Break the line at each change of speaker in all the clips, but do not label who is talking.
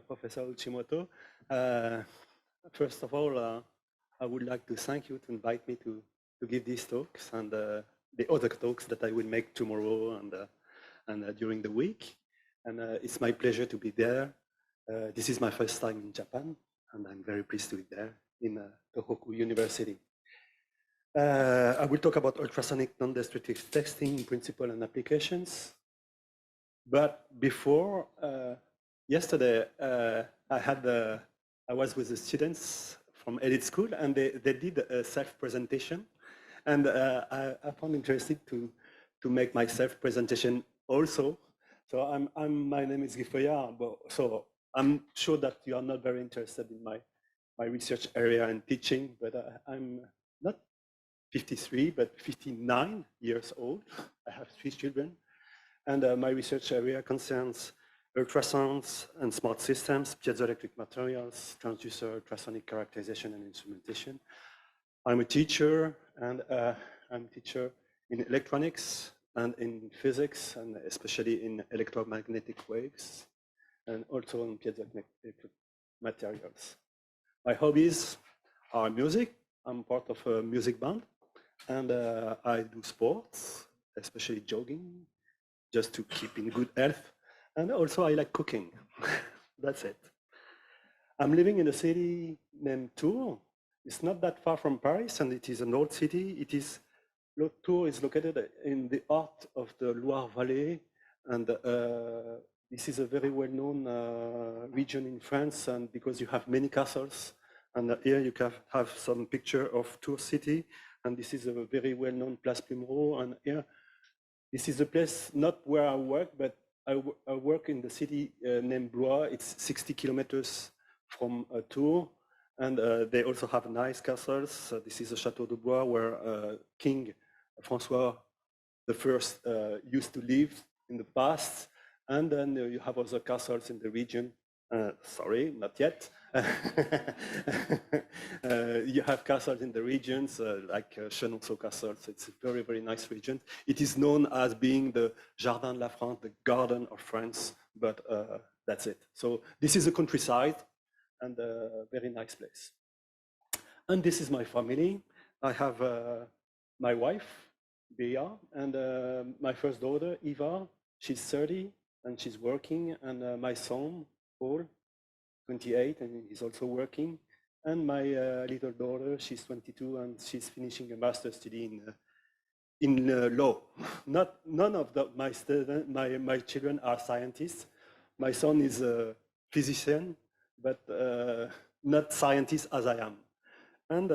Professor Uchimoto. Uh, First of all, I would like to thank you to invite me to give these talks and the other talks that I will make tomorrow and during the week. And it's my pleasure to be there. This is my first time in Japan, and I'm very pleased to be there in Tohoku University. I will talk about ultrasonic non-destructive testing principle and applications. But before, yesterday, I was with the students from elite school, and they did a self-presentation. And I found interested to make my self-presentation also. So my name is Feuillard, so I'm sure that you are not very interested in my research area and teaching, but I'm not 53, but 59 years old. I have 3 children. And my research area concerns ultrasounds and smart systems, piezoelectric materials, transducer, ultrasonic characterization and instrumentation. I'm a teacher, and I'm a teacher in electronics and in physics, and especially in electromagnetic waves, and also in piezoelectric materials. My hobbies are music. I'm part of a music band, and I do sports, especially jogging, just to keep in good health. And also I like cooking. That's it. I'm living in a city named Tours. It's not that far from Paris, and it is an old city. Tours is located in the heart of the Loire Valley, and this is a very well-known region in France, and because you have many castles, and here you can have some picture of Tours city, and this is a very well-known Place Plumereau, and here this is a place not where I work, but I work in the city named Loire. It's 60 kilometers from Tours, and they also have nice castles. This is the Chateau de Blois, where King François I used to live in the past. And then you have other castles in the region. Sorry, not yet. You have castles in the regions like Chenonceau Castle. So it's a very, very nice region. It is known as being the Jardin de la France, the Garden of France, but that's it. So this is a countryside and a very nice place. And this is my family. I have my wife, Bea, and my first daughter, Eva. She's 30 and she's working, and my son, Paul, 28, and he's also working. And my little daughter, she's 22, and she's finishing a master's study in law. None of my children are scientists. My son is a physician, but not scientist as I am. And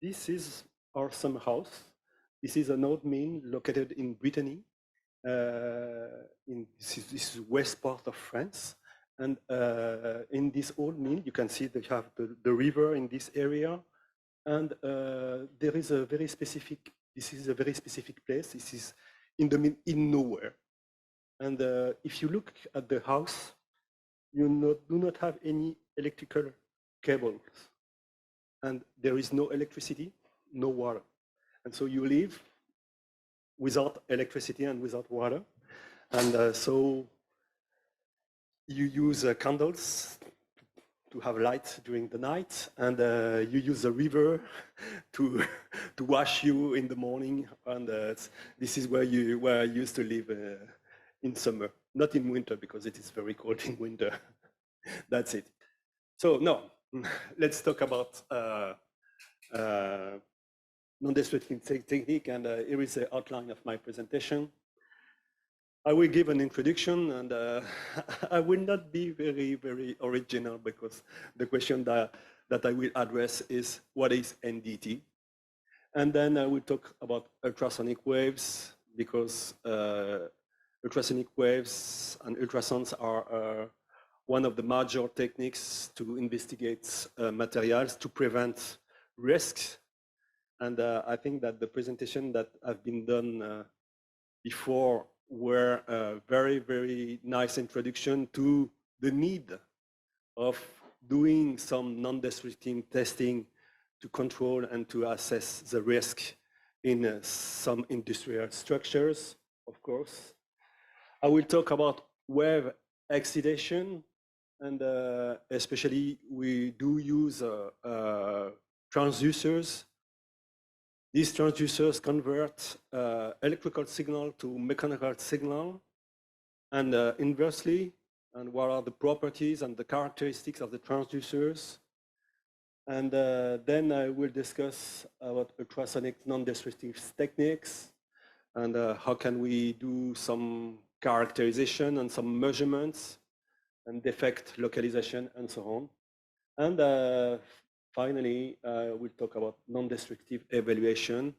this is our summer house. This is an old mill located in Brittany. This is west part of France. And in this old mill, you can see they have the river in this area. And there is a very specific, this is a very specific place. This is in the mill in nowhere. And if you look at the house, you do not have any electrical cables. And there is no electricity, no water. And so you live without electricity and without water. And so you use candles to have light during the night, and you use the river to wash you in the morning. And this is where I used to live in summer, not in winter because it is very cold in winter. That's it. So no, let's talk about non-destructive technique, and here is the outline of my presentation. I will give an introduction, and I will not be very, very original because the question that I will address is what is NDT? And then I will talk about ultrasonic waves because ultrasonic waves and ultrasounds are one of the major techniques to investigate materials to prevent risks. And I think that the presentation that have been done before were a very, very nice introduction to the need of doing some non-destructive testing to control and to assess the risk in some industrial structures, of course. I will talk about wave excitation and especially we do use transducers. These transducers convert electrical signal to mechanical signal, and inversely, and what are the properties and the characteristics of the transducers. And then I will discuss about ultrasonic non-destructive techniques, and how can we do some characterization and some measurements and defect localization and so on. And finally, we'll talk about non-destructive evaluation,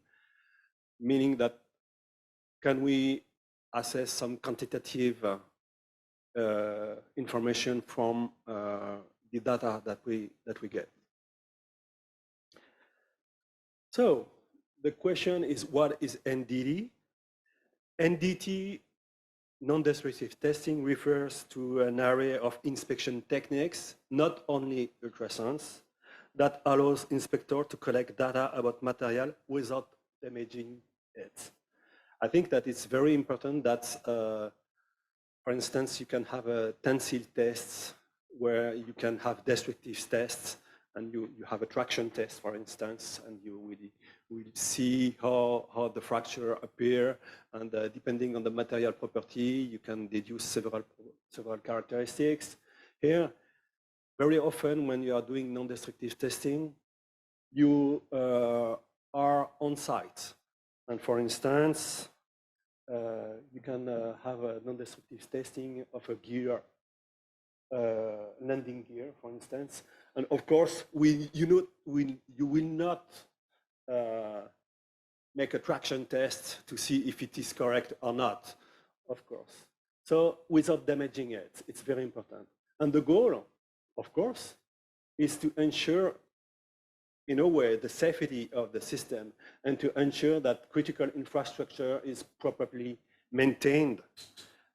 meaning that can we assess some quantitative information from the data that we get. So the question is, what is NDT? NDT, non-destructive testing, refers to an array of inspection techniques, not only ultrasounds, that allows inspector to collect data about material without damaging it. I think that it's very important that, for instance, you can have a tensile tests where you can have destructive tests, and you have a traction test, for instance, and you will see how the fracture appear, and depending on the material property, you can deduce several characteristics. Here, very often when you are doing non-destructive testing, you are on site. And for instance, you can have a non-destructive testing of a gear, landing gear, for instance. And of course, you will not make a traction test to see if it is correct or not, of course. So without damaging it, it's very important. And the goal, of course, is to ensure, in a way, the safety of the system, and to ensure that critical infrastructure is properly maintained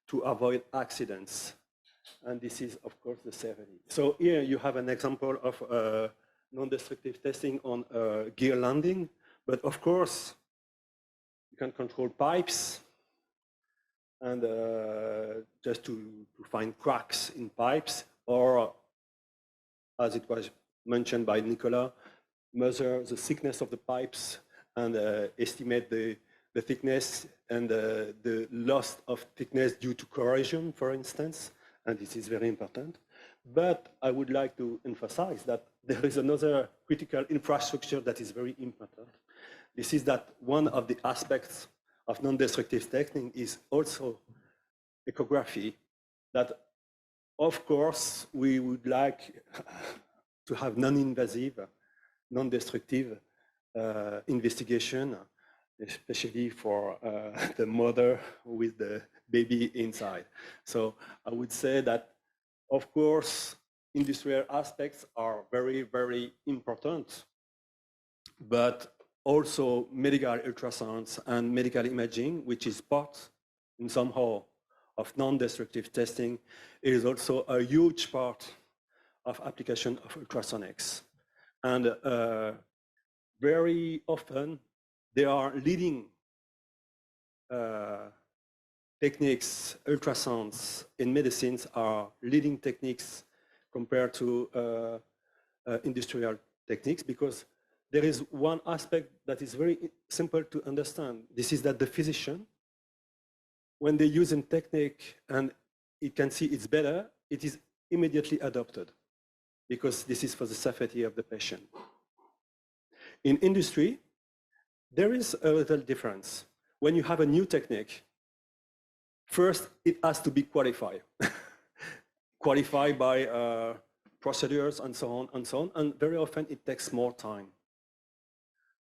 to avoid accidents. And this is, of course, the safety. So here you have an example of non-destructive testing on gear landing. But of course, you can control pipes, and just to find cracks in pipes, or as it was mentioned by Nicolas, measure the thickness of the pipes and estimate the thickness and the loss of thickness due to corrosion, for instance. And this is very important. But I would like to emphasize that there is another critical infrastructure that is very important. This is that one of the aspects of non-destructive testing is also echography, that of course we would like to have non-invasive, non-destructive investigation, especially for the mother with the baby inside. So I would say that, of course, industrial aspects are very, very important, but also medical ultrasounds and medical imaging, which is part, in somehow, of non-destructive testing, is also a huge part of application of ultrasonics. And very often, they are leading techniques. Ultrasounds in medicines are leading techniques compared to industrial techniques, because there is one aspect that is very simple to understand. This is that the physician, when they use a technique and it can see it's better, it is immediately adopted, because this is for the safety of the patient. In industry, there is a little difference. When you have a new technique, first it has to be qualified. Qualified by procedures and so on and so on, and very often it takes more time.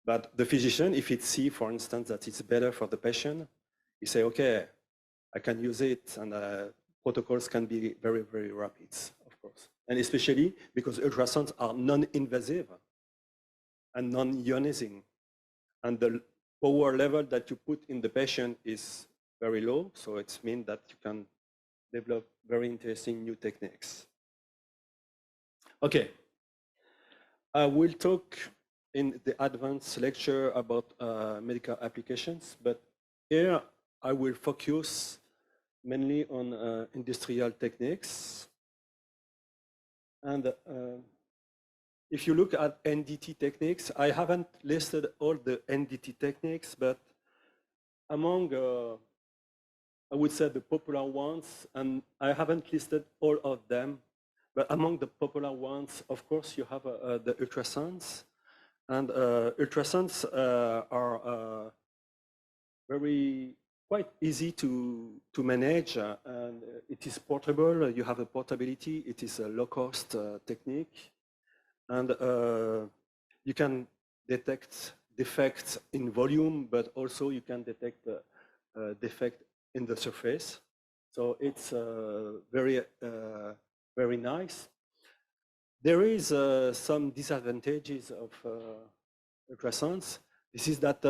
But the physician, if it sees, for instance, that it's better for the patient, he say, okay, I can use it, and protocols can be very, very rapid, of course. And especially because ultrasounds are non-invasive and non-ionizing. And the power level that you put in the patient is very low, so it means that you can develop very interesting new techniques. Okay, I will talk in the advanced lecture about medical applications, but here I will focus mainly on industrial techniques. And if you look at NDT techniques, I haven't listed all the NDT techniques, but among, I would say, the popular ones, and I haven't listed all of them, but among the popular ones, of course, you have the ultrasounds. And ultrasounds are very quite easy to manage, and it is portable. You have a portability. It is a low-cost technique. And you can detect defects in volume, but also you can detect defect in the surface. So it's very nice. There is some disadvantages of ultrasounds. This is that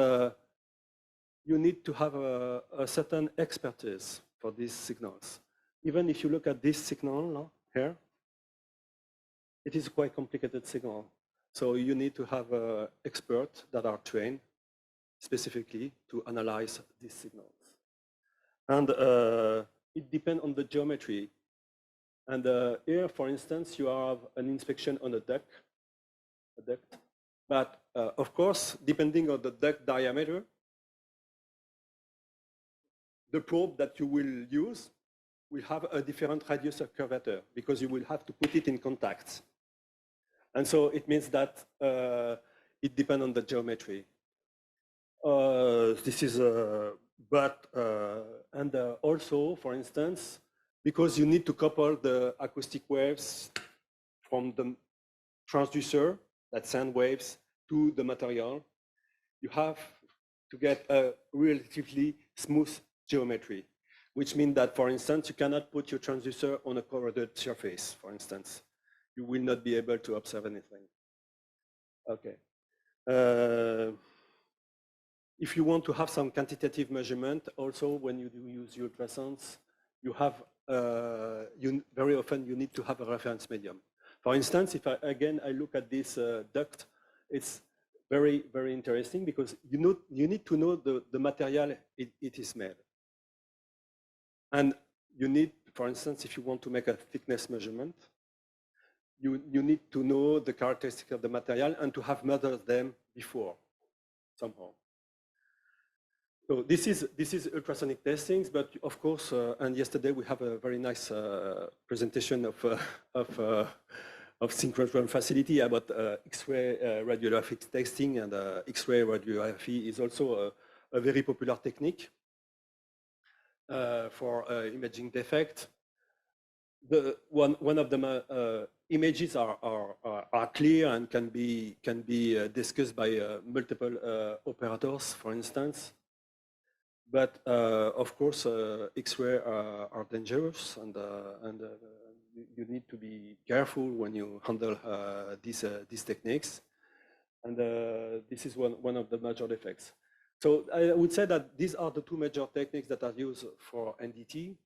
you need to have a certain expertise for these signals. Even if you look at this signal here, it is a quite complicated signal. So you need to have experts that are trained specifically to analyze these signals. And it depends on the geometry. And here, for instance, you have an inspection on a duct. But of course, depending on the duct diameter, the probe that you will use will have a different radius of curvature because you will have to put it in contact. And so it means that it depends on the geometry. This is, and also, for instance, because you need to couple the acoustic waves from the transducer that send waves to the material, you have to get a relatively smooth geometry, which means that, for instance, you cannot put your transducer on a corroded surface, for instance. You will not be able to observe anything. Okay. If you want to have some quantitative measurement, also when you do use ultrasounds, you have, very often you need to have a reference medium. For instance, if I look at this duct, it's very, very interesting because you need to know the material it is made. And you need, for instance, if you want to make a thickness measurement, you need to know the characteristics of the material and to have measured them before, somehow. So this is ultrasonic testings, but of course, and yesterday we have a very nice presentation of synchrotron facility about X-ray radiographic testing, and X-ray radiography is also a very popular technique for imaging defect. One of the images are clear and can be discussed by multiple operators, for instance. But of course, X-ray are dangerous, and you need to be careful when you handle these techniques. And this is one of the major defects. So I would say that these are the two major techniques that are used for NDT.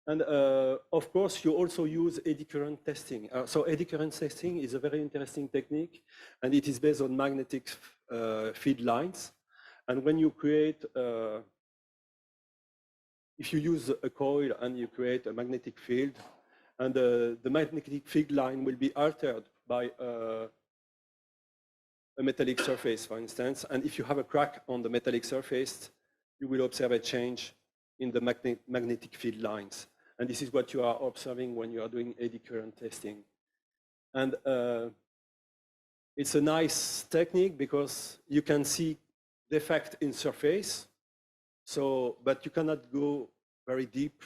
And of course, you also use eddy current testing. So eddy current testing is a very interesting technique, and it is based on magnetic field lines. And when you create, if you use a coil and you create a magnetic field, and the magnetic field line will be altered by a metallic surface, for instance. And if you have a crack on the metallic surface, you will observe a change in the magnetic field lines. And this is what you are observing when you are doing eddy current testing. And it's a nice technique because you can see defect in surface, but you cannot go very deep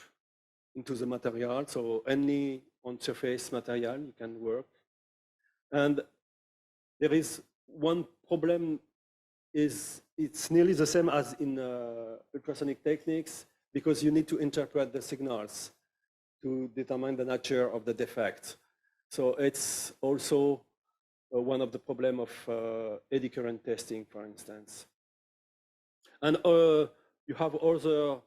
into the material. So only on surface material you can work. And there is one problem, it's nearly the same as in ultrasonic techniques, because you need to interpret the signals to determine the nature of the defect. So it's also one of the problems of eddy current testing, for instance. And you have other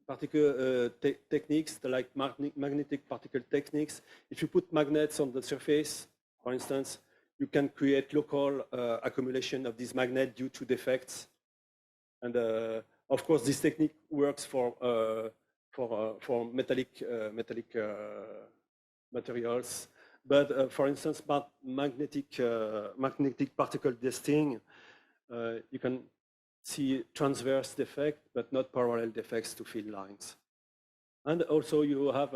particular techniques like magnetic particle techniques. If you put magnets on the surface, for instance, you can create local accumulation of these magnets due to defects. And of course, this technique works for metallic materials, But for instance, magnetic particle testing, you can see transverse defect, but not parallel defects to field lines. And also you have,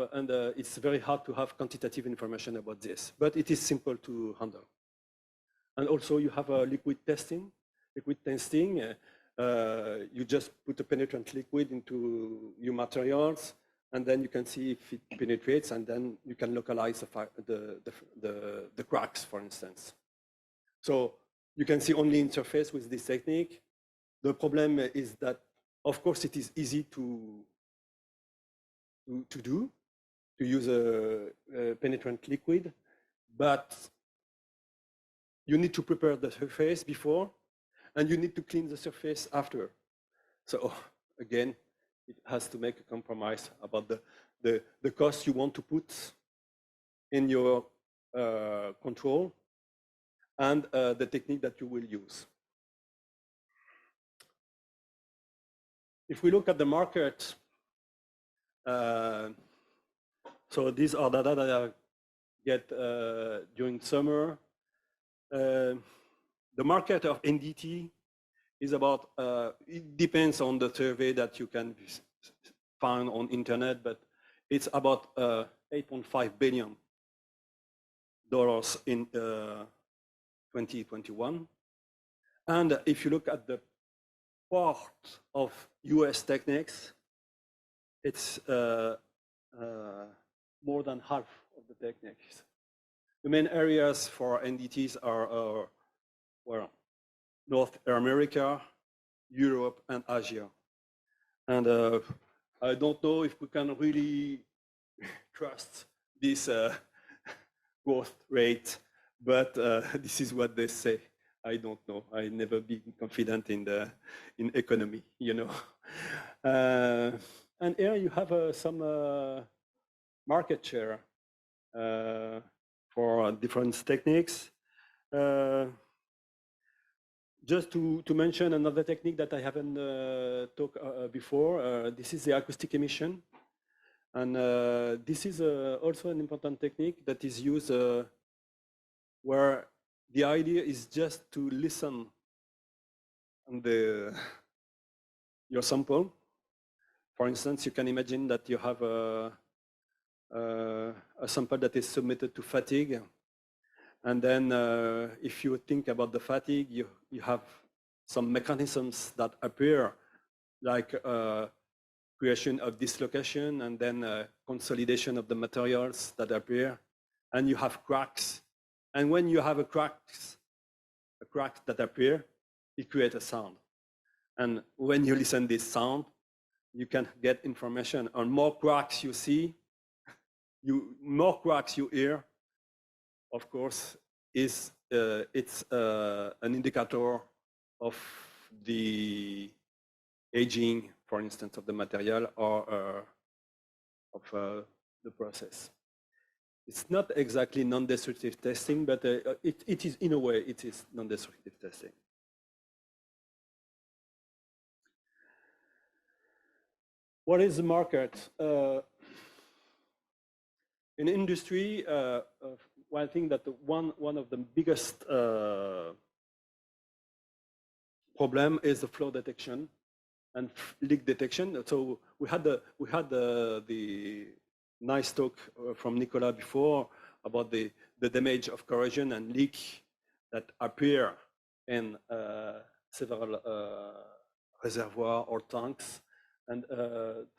it's very hard to have quantitative information about this, but it is simple to handle. And also you have a liquid testing. Liquid testing, you just put a penetrant liquid into your materials, and then you can see if it penetrates, and then you can localize the cracks, for instance. So you can see only interface with this technique. The problem is that, of course, it is easy to use a penetrant liquid, but you need to prepare the surface before, and you need to clean the surface after. So again, it has to make a compromise about the cost you want to put in your control and the technique that you will use. If we look at the market, so these are data that I get during summer. The market of NDT is about, it depends on the survey that you can find on internet, but it's about $8.5 billion in 2021. And if you look at the part of US techniques, it's more than half of the techniques. The main areas for NDTs are, well, North America, Europe, and Asia. And I don't know if we can really trust this growth rate, but this is what they say. I don't know. I never been confident in economy, you know. And here you have some market share for different techniques. Just to mention another technique that I haven't talked before, this is the acoustic emission. And this is also an important technique that is used where the idea is just to listen on your sample. For instance, you can imagine that you have a sample that is submitted to fatigue. And then if you think about the fatigue, you have some mechanisms that appear, like creation of dislocation and then consolidation of the materials that appear. And you have cracks. And when you have a crack that appear, it creates a sound. And when you listen this sound, you can get information on more cracks you see, more cracks you hear. Of course, it's an indicator of the aging, for instance, of the material or of the process. It's not exactly non-destructive testing, but it is, in a way, it is non-destructive testing. What is the market? In industry, well, I think that one of the biggest problem is the flow detection and leak detection. So we had the nice talk from Nicolas before about the damage of corrosion and leak that appear in several reservoirs or tanks. And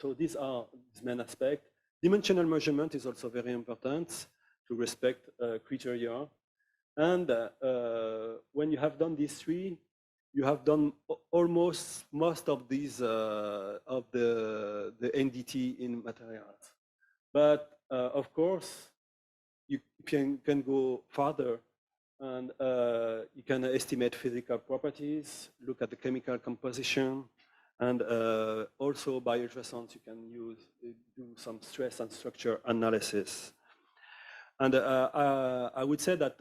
so these are the main aspects. Dimensional measurement is also very important to respect criteria. And when you have done these three, you have done almost most of these of the NDT in materials. But of course, you can go further, and you can estimate physical properties, look at the chemical composition, and also by ultrasounds you can do some stress and structure analysis. And I would say that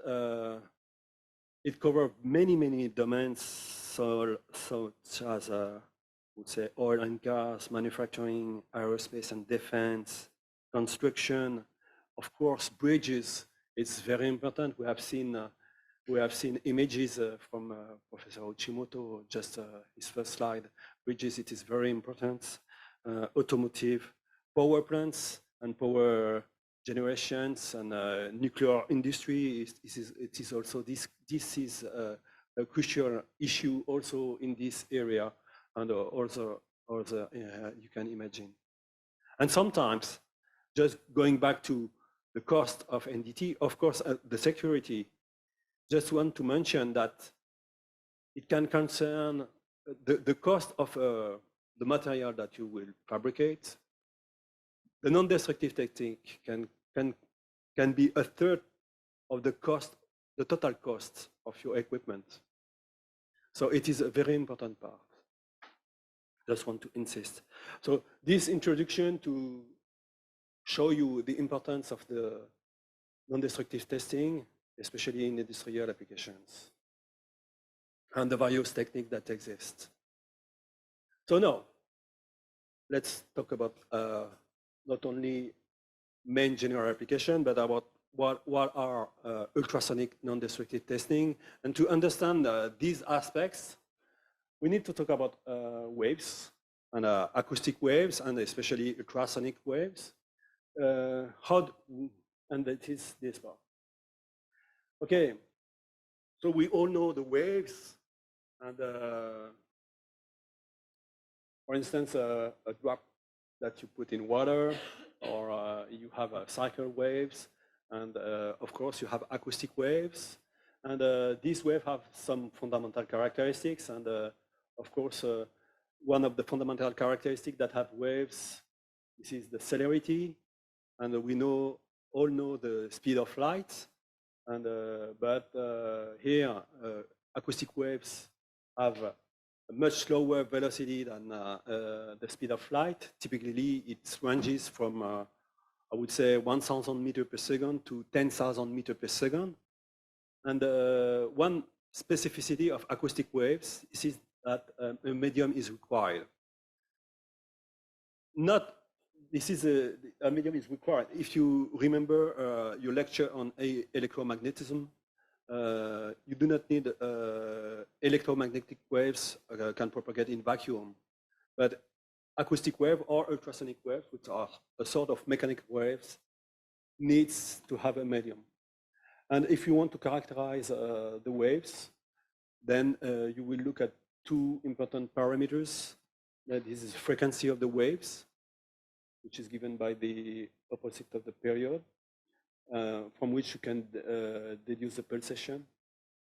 it covers many domains, such as I would say oil and gas, manufacturing, aerospace and defense, construction, of course, bridges It's very important. We have seen images from Professor Uchimoto, just his first slide. Bridges, it is very important. Automotive, power plants and power generations and nuclear industry. It is also this is a crucial issue also in this area, and also you can imagine. And sometimes, just going back to the cost of NDT, of course, the security. Just want to mention that it can concern the cost of the material that you will fabricate. The non-destructive technique can be a third of the cost, the total cost of your equipment. So it is a very important part. Just want to insist. So this introduction to show you the importance of the non-destructive testing, especially in industrial applications, and the various techniques that exist. So now, let's talk about not only main general application, but about what are ultrasonic non-destructive testing. And to understand these aspects, we need to talk about waves and acoustic waves, and especially ultrasonic waves. And that is this part. Okay, so we all know the waves, and for instance, a drop that you put in water, or you have cycle waves, and of course you have acoustic waves, and these waves have some fundamental characteristics, and of course one of the fundamental characteristics that have waves, this is the celerity, and we all know the speed of light. And but here, acoustic waves have a much slower velocity than the speed of light. Typically, it ranges from, I would say, 1,000 meters per second to 10,000 meters per second. And one specificity of acoustic waves is that a medium is required. This is a medium is required. If you remember your lecture on electromagnetism, you do not need electromagnetic waves can propagate in vacuum, but acoustic wave or ultrasonic waves, which are a sort of mechanical waves, needs to have a medium. And if you want to characterize the waves, then you will look at two important parameters. This is frequency of the waves, which is given by the opposite of the period, from which you can deduce the pulsation,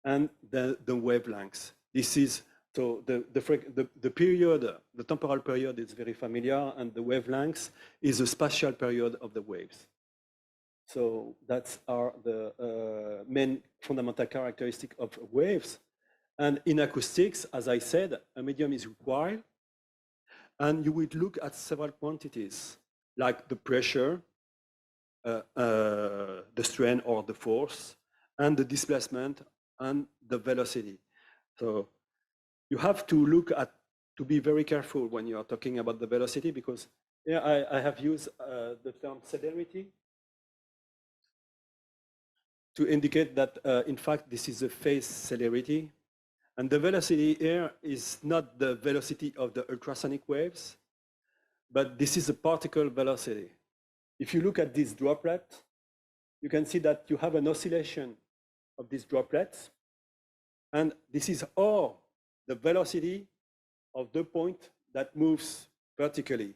and the wavelengths. This is, so the period, the temporal period is very familiar, and the wavelengths is the spatial period of the waves. So that's the main fundamental characteristic of waves. And in acoustics, as I said, a medium is required, and you would look at several quantities, like the pressure, the strain or the force, and the displacement and the velocity. So you have to look at, to be very careful when you are talking about the velocity, because here I have used the term celerity to indicate that in fact this is a phase celerity, and the velocity here is not the velocity of the ultrasonic waves, but this is a particle velocity. If you look at this droplet, you can see that you have an oscillation of these droplets, and this is all the velocity of the point that moves vertically.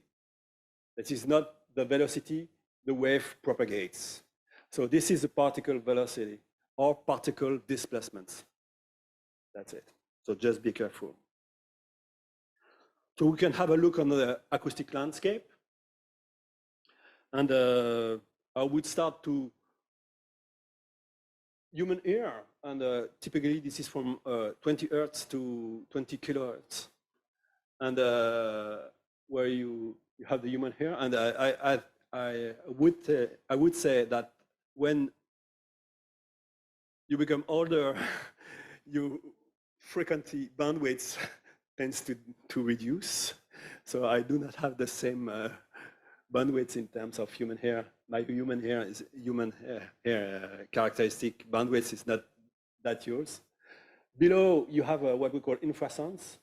This is not the velocity the wave propagates. So this is the particle velocity or particle displacements. That's it. So just be careful. So we can have a look on the acoustic landscape. And I would start to human ear. And typically this is from 20 hertz to 20 kilohertz. And where you have the human ear. And I would say that when you become older, your frequency bandwidth tends to reduce. So I do not have the same bandwidth in terms of human hair. My human hair is human hair characteristic bandwidth is not that yours. Below you have what we call infrasounds,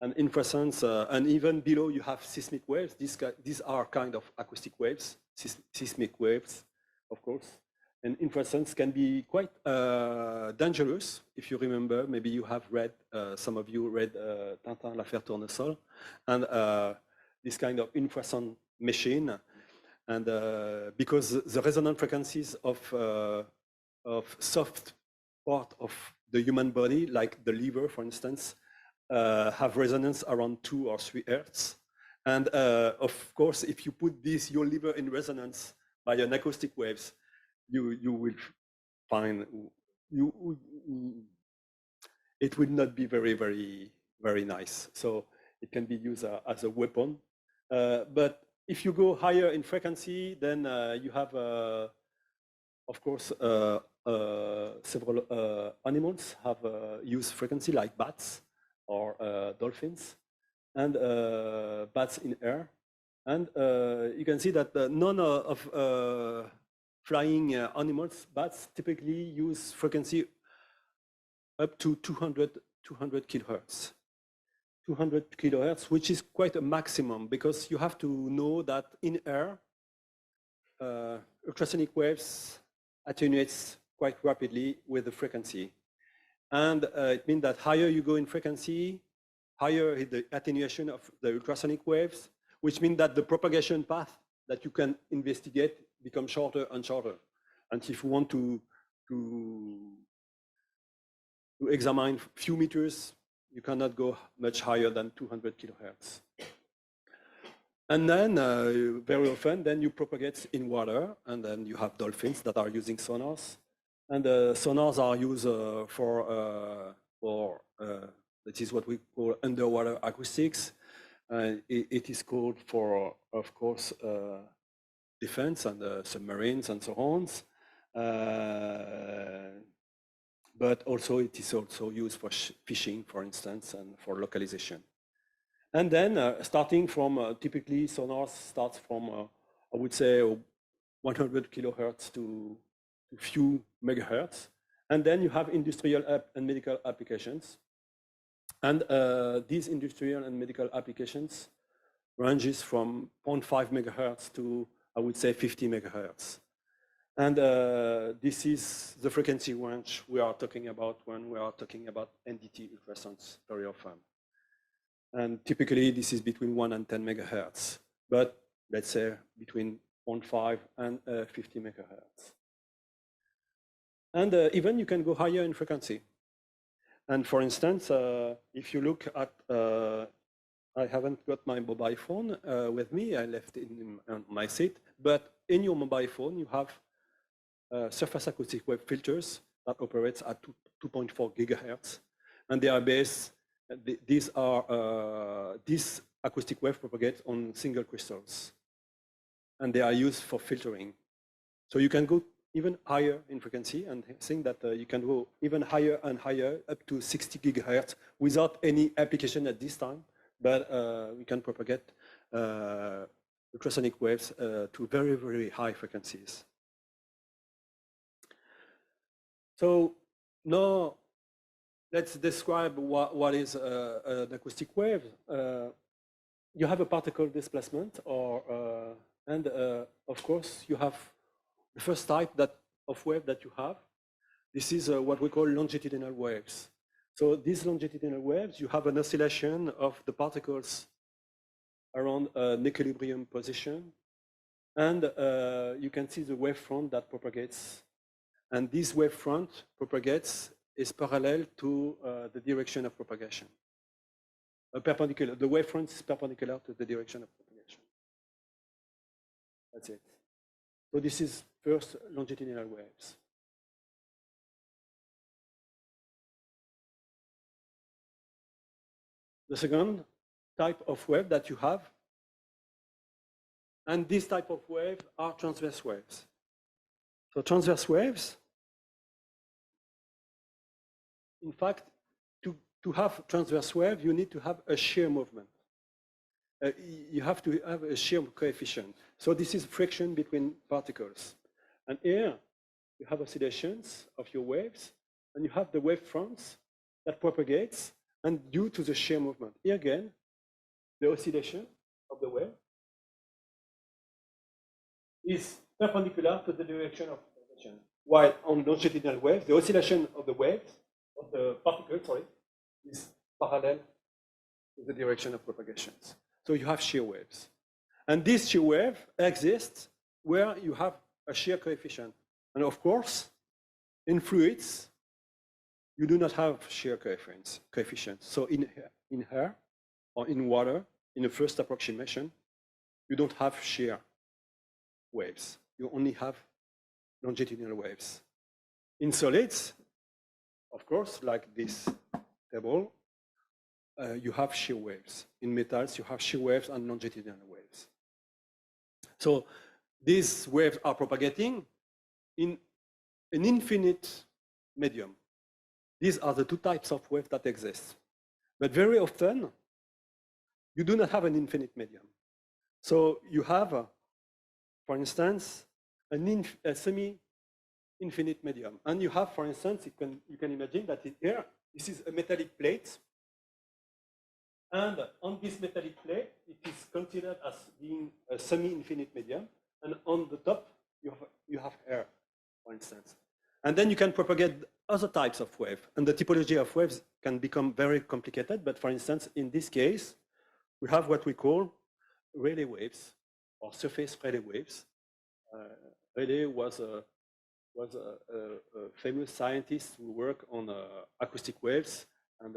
and infrasounds, and even below you have seismic waves. These are kind of acoustic waves, seismic waves, of course. And infrasounds can be quite dangerous. If you remember, maybe you have read, some of you read Tintin, l'affaire Tournesol, and this kind of infrasound machine. And because the resonant frequencies of soft part of the human body, like the liver, for instance, have resonance around 2 or 3 hertz. And of course, if you put your liver in resonance by an acoustic waves, you will find it will not be very nice. So it can be used as a weapon. But if you go higher in frequency, then you have, of course, several animals have used frequency, like bats or dolphins, and bats in air. And you can see that none of flying animals, bats, typically use frequency up to 200 kilohertz. 200 kilohertz, which is quite a maximum, because you have to know that in air, ultrasonic waves attenuates quite rapidly with the frequency. And it means that higher you go in frequency, higher is the attenuation of the ultrasonic waves, which means that the propagation path that you can investigate becomes shorter and shorter. And if you want to examine few meters, you cannot go much higher than 200 kilohertz. And then very often, then you propagate in water, and then you have dolphins that are using sonars. And sonars are used that is what we call underwater acoustics. It is called for, of course, defense and submarines and so on. But also it is also used for fishing, for instance, and for localization. And then starting from, typically sonars starts from, I would say, 100 kilohertz to a few megahertz. And then you have industrial and medical applications. And these industrial and medical applications ranges from 0.5 megahertz to, I would say, 50 megahertz. And this is the frequency range we are talking about when we are talking about NDT ultrasounds very often. And typically this is between 1 and 10 megahertz, but let's say between 0.5 and 50 megahertz. And even you can go higher in frequency. And for instance, if you look at, I haven't got my mobile phone with me, I left it on my seat, but in your mobile phone you have surface acoustic wave filters that operates at 2.4 gigahertz. And they are based, these acoustic wave propagate on single crystals. And they are used for filtering. So you can go even higher in frequency, and think that you can go even higher and higher, up to 60 gigahertz, without any application at this time. But we can propagate ultrasonic waves to very high frequencies. So now let's describe what is an acoustic wave. You have a particle displacement, and of course you have the first type of wave that you have. This is what we call longitudinal waves. So these longitudinal waves, you have an oscillation of the particles around an equilibrium position, and you can see the wavefront that propagates. And this wavefront propagates is parallel to the direction of propagation. Perpendicular. The wavefront is perpendicular to the direction of propagation. That's it. So this is first longitudinal waves. The second type of wave that you have, and this type of wave are transverse waves. So transverse waves, in fact, to have transverse wave, you need to have a shear movement. you have to have a shear coefficient. So this is friction between particles. And here, you have oscillations of your waves, and you have the wave fronts that propagates, and due to the shear movement. Here again, the oscillation of the wave is perpendicular to the direction of propagation. While on longitudinal waves, the oscillation of the waves, of the particles, sorry, is parallel to the direction of propagations. So you have shear waves. And this shear wave exists where you have a shear coefficient. And of course, in fluids, you do not have shear coefficients. So in air or in water, in the first approximation, you don't have shear waves. You only have longitudinal waves. In solids, of course, like this table, you have shear waves. In metals, you have shear waves and longitudinal waves. So these waves are propagating in an infinite medium. These are the two types of waves that exist. But very often, you do not have an infinite medium. So you have, for instance, a semi-infinite medium. And you have, for instance, you can imagine that here, this is a metallic plate. And on this metallic plate, it is considered as being a semi-infinite medium. And on the top, you have air, for instance. And then you can propagate other types of wave. And the typology of waves can become very complicated. But for instance, in this case, we have what we call Rayleigh waves, or surface Rayleigh waves. Rayleigh was a famous scientist who worked on acoustic waves, and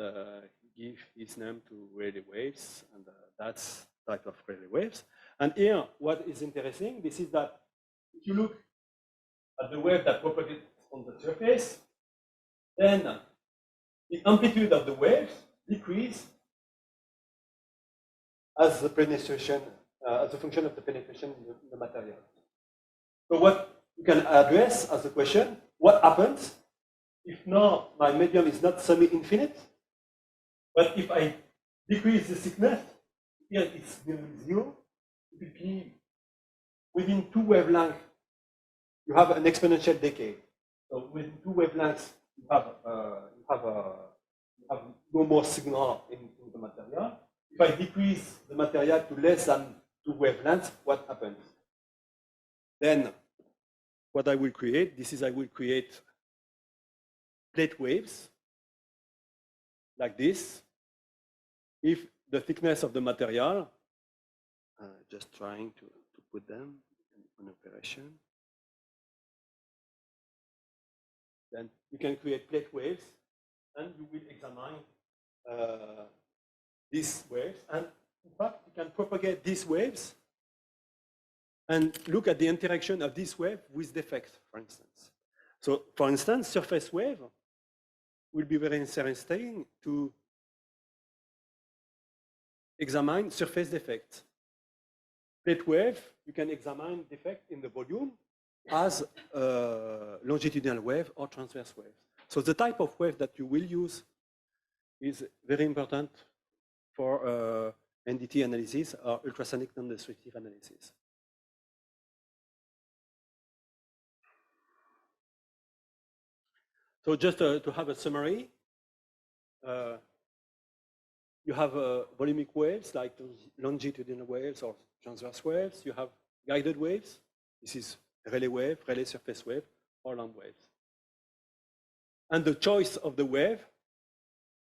he gave his name to Rayleigh waves, and that's type of Rayleigh waves. And here, what is interesting, this is that if you look at the wave that propagates on the surface, then the amplitude of the waves decreases as the penetration, as a function of the penetration in the material. So what you can address as a question, what happens if now my medium is not semi-infinite, but if I decrease the thickness, here it's nearly zero, it will be within two wavelengths, you have an exponential decay. So within two wavelengths, you have no more signal into the material. If I decrease the material to less than two wavelengths, what happens? Then what I will create, I will create plate waves like this. If the thickness of the material, just trying to put them in operation. Then you can create plate waves, and you will examine these waves. And in fact, you can propagate these waves and look at the interaction of this wave with defect, for instance. So, for instance, surface wave will be very interesting to examine surface defect. Plate wave, you can examine defect in the volume as longitudinal wave or transverse wave. So the type of wave that you will use is very important for NDT analysis or ultrasonic non-destructive analysis. So just to have a summary, you have volumic waves like longitudinal waves or transverse waves. You have guided waves. This is Rayleigh wave, Rayleigh surface wave, or land waves. And the choice of the wave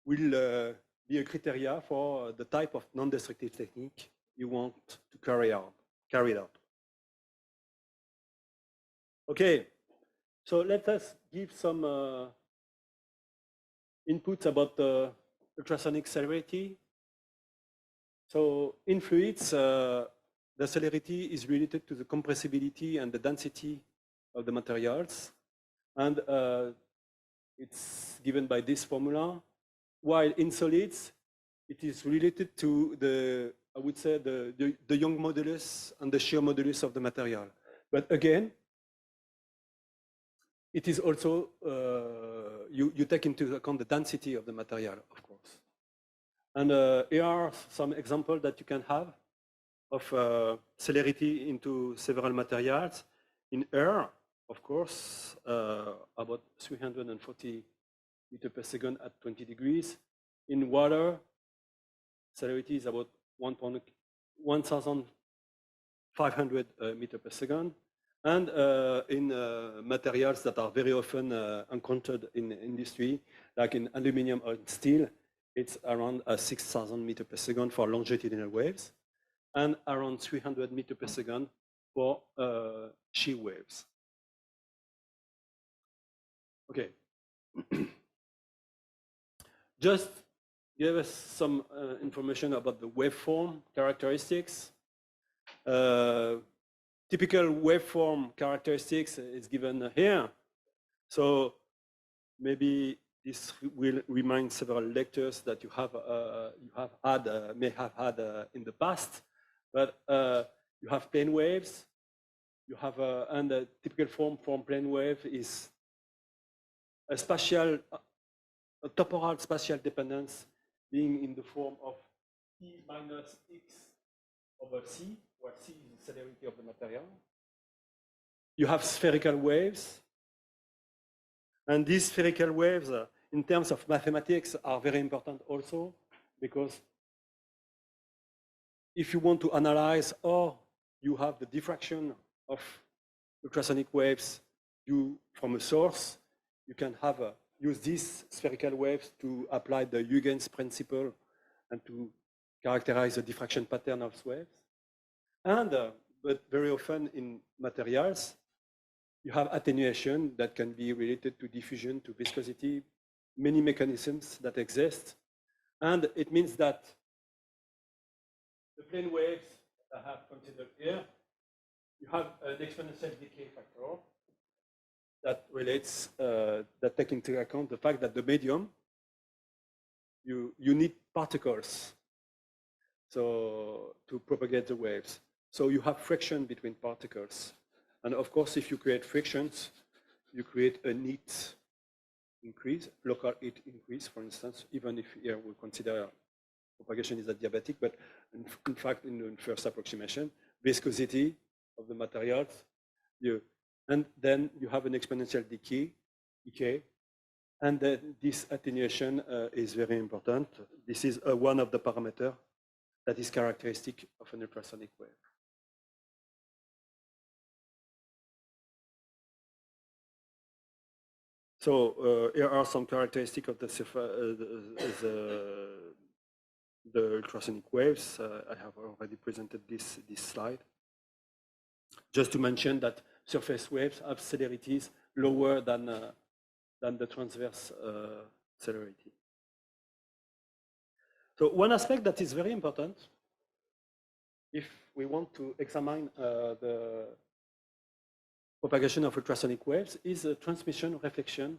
will be a criteria for the type of non-destructive technique you want to carry out. Okay, so let us give some inputs about the ultrasonic celerity. So in fluids, the celerity is related to the compressibility and the density of the materials. And it's given by this formula. While in solids, it is related to the, I would say, the Young modulus and the shear modulus of the material. But again, it is also, you take into account the density of the material, of course. And here are some examples that you can have of celerity into several materials. In air, of course, about 340 meters per second at 20 degrees. In water, celerity is about 1,500 meters per second. And in materials that are very often encountered in industry, like in aluminum or steel, it's around 6,000 meters per second for longitudinal waves, and around 300 meters per second for shear waves. Okay. Just give us some information about the waveform characteristics. Typical waveform characteristics is given here. So maybe this will remind several lectures that you may have had in the past. But you have plane waves. You have and the typical form from plane wave is a temporal spatial dependence being in the form of T minus X over C, where C is the celerity of the material. You have spherical waves. And these spherical waves, in terms of mathematics, are very important also, because if you want to analyze or you have the diffraction of ultrasonic waves due from a source, you can use these spherical waves to apply the Huygens principle and to characterize the diffraction pattern of waves. And, but very often in materials, you have attenuation that can be related to diffusion, to viscosity, many mechanisms that exist. And it means that the plane waves that I have considered here, you have an exponential decay factor that relates, that takes into account the fact that the medium, you need particles so to propagate the waves. So you have friction between particles. And of course, if you create frictions, you create a heat increase, local heat increase, for instance, even if here we consider propagation is adiabatic, but in fact, in the first approximation, viscosity of the materials, and then you have an exponential decay, and this attenuation is very important. This is one of the parameters that is characteristic of an ultrasonic wave. So here are some characteristics of the ultrasonic waves. I have already presented this slide. Just to mention that surface waves have celerities lower than the transverse celerity. So one aspect that is very important, if we want to examine the propagation of ultrasonic waves, is transmission reflection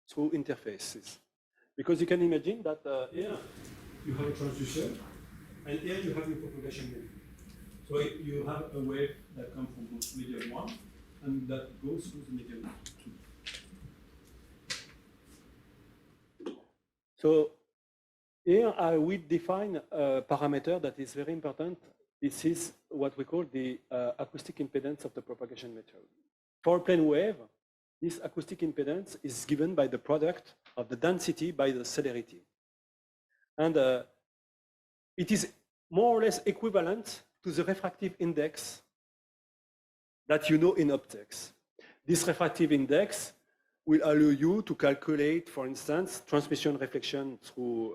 through interfaces. Because you can imagine that here you have a transducer, and here you have your propagation wave. So you have a wave that comes from medium 1 and that goes through the medium 2. So here I will define a parameter that is very important. This is what we call the acoustic impedance of the propagation method. For a plane wave, this acoustic impedance is given by the product of the density by the celerity. And it is more or less equivalent to the refractive index that you know in optics. This refractive index will allow you to calculate, for instance, transmission reflection through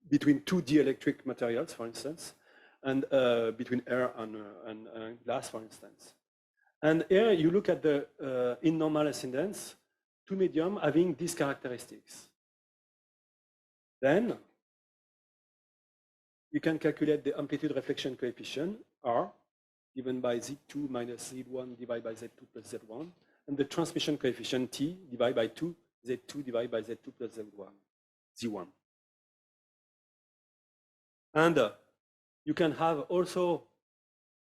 between two dielectric materials, for instance, and between air and glass, for instance. And here you look at the in normal ascendance, two medium having these characteristics. Then you can calculate the amplitude reflection coefficient, R, given by Z2 minus Z1 divided by Z2 plus Z1, and the transmission coefficient, T, divided by 2, Z2 divided by Z2 plus Z1. And you can have also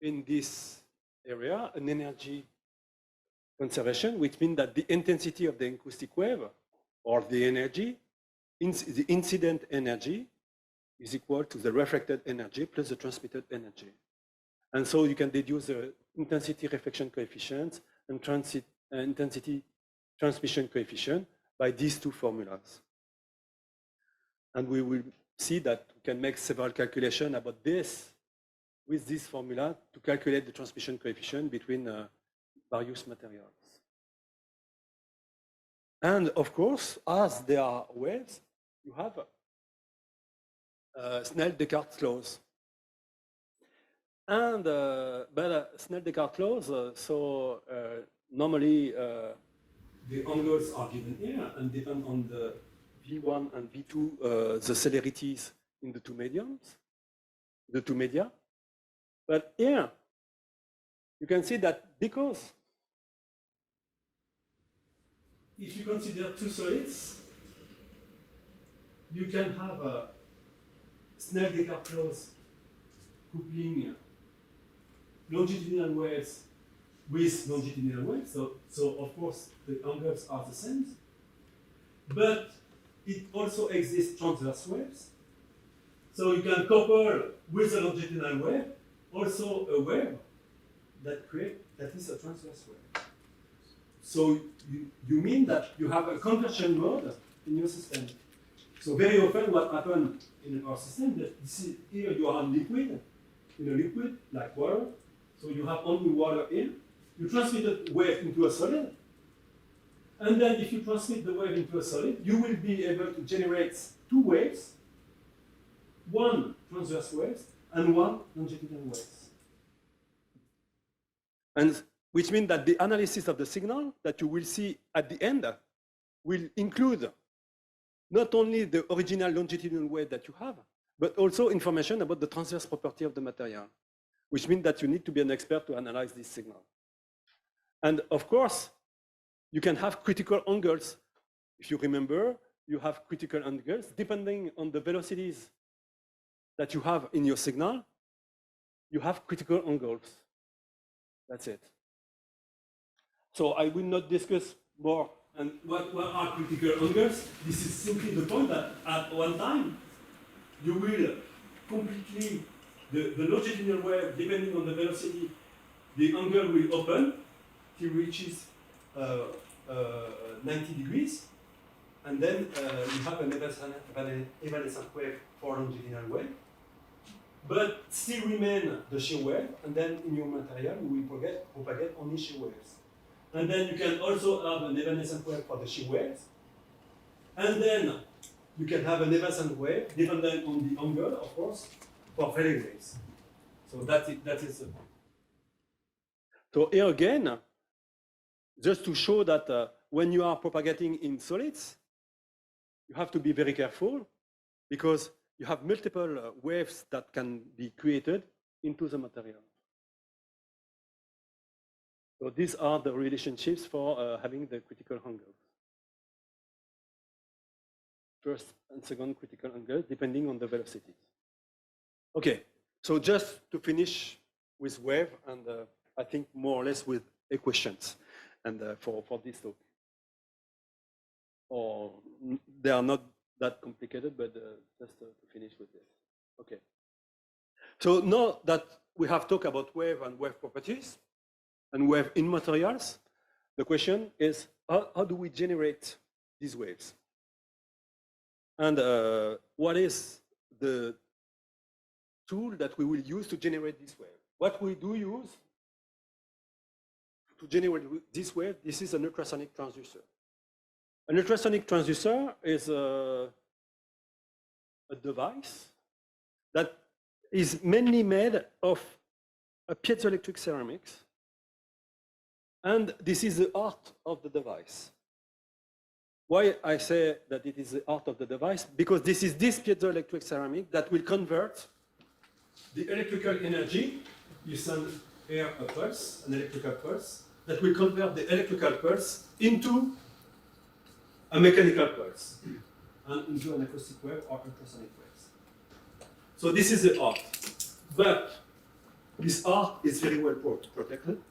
in this area an energy conservation, which means that the intensity of the acoustic wave, or the energy, the incident energy is equal to the reflected energy plus the transmitted energy. And so you can deduce the intensity reflection coefficient and intensity transmission coefficient by these two formulas. And we will see that we can make several calculations about this with this formula to calculate the transmission coefficient between various materials. And of course, as there are waves, you have Snell-Descartes clause. And but Snell-Descartes clause, normally the angles are given here and depend on the V1 and V2, the celerities in the two mediums, the two media. But here, you can see that because if you consider two solids, you can have a Snell-Descartes clause coupling longitudinal waves with longitudinal waves. So of course, the angles are the same. But it also exists transverse waves. So you can couple with a longitudinal wave also a wave that is a transverse wave. So you mean that you have a conversion mode in your system. So very often what happens in our system that here you are in a liquid like water. So you have only water in. You transmit a wave into a solid. And then if you transmit the wave into a solid, you will be able to generate two waves, one transverse wave and one longitudinal wave. And which means that the analysis of the signal that you will see at the end will include not only the original longitudinal wave that you have, but also information about the transverse property of the material, which means that you need to be an expert to analyze this signal. And of course, you can have critical angles. If you remember, you have critical angles depending on the velocities that you have in your signal. You have critical angles. That's it. So I will not discuss more. And what are critical angles? This is simply the point that at one time, you will completely, the longitudinal wave, depending on the velocity, the angle will open till it reaches 90 degrees. And then you have an evanescent wave for longitudinal wave. But still remain the shear wave, and then in your material, you will propagate only shear waves. And then you can also have an evanescent wave for the shear waves. And then you can have an evanescent wave, depending on the angle, of course, for Rayleigh waves. So that is the point. So here again, just to show that when you are propagating in solids, you have to be very careful because you have multiple waves that can be created into the material. So these are the relationships for having the critical angles. First and second critical angles, depending on the velocities. Okay, so just to finish with wave, and I think more or less with equations, and for this talk. Or they are not that complicated, but just to finish with this. Okay. So now that we have talked about wave and wave properties, and wave in materials, the question is, how do we generate these waves? And what is the tool that we will use to generate this wave? What we do use to generate this wave, this is an ultrasonic transducer. An ultrasonic transducer is a device that is mainly made of a piezoelectric ceramics. And this is the art of the device. Why I say that it is the art of the device? Because this is this piezoelectric ceramic that will convert the electrical energy. You send here a pulse, an electrical pulse, that will convert the electrical pulse into a mechanical pulse and into an acoustic wave or ultrasonic waves. So this is the art. But this art is very well protected.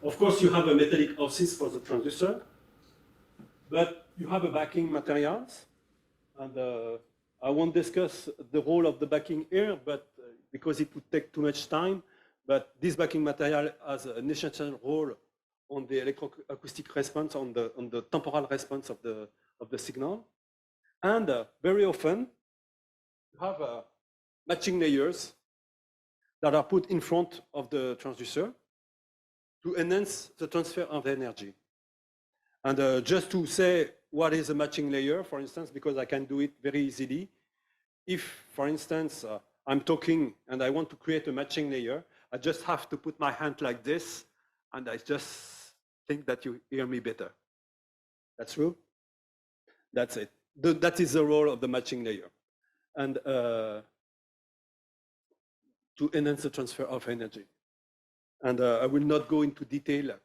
Of course, you have a metallic axis for the transducer, but you have a backing materials, And I won't discuss the role of the backing here, but because it would take too much time. But this backing material has an essential role on the electroacoustic response, on the temporal response of the signal. And very often, you have matching layers that are put in front of the transducer to enhance the transfer of energy. And just to say what is a matching layer, for instance, because I can do it very easily. If, for instance, I'm talking and I want to create a matching layer, I just have to put my hand like this, and I just think that you hear me better. That's true? That's it. That is the role of the matching layer. And to enhance the transfer of energy. And I will not go into detail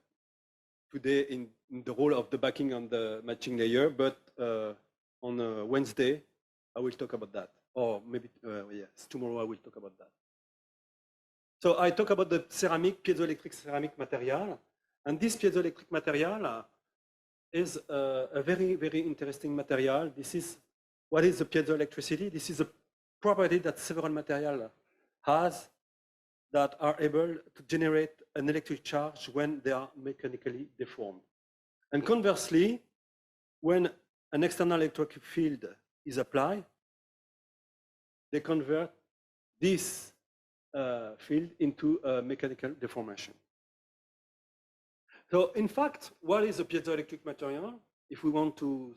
today in the role of the backing on the matching layer, but on Wednesday, I will talk about that. Or maybe, yes, tomorrow I will talk about that. So I talk about the ceramic, piezoelectric ceramic material. And this piezoelectric material is a very, very interesting material. This is, what is the piezoelectricity? This is a property that several materials has that are able to generate an electric charge when they are mechanically deformed. And conversely, when an external electric field is applied, they convert this field into a mechanical deformation. So in fact, what is a piezoelectric material? If we want to,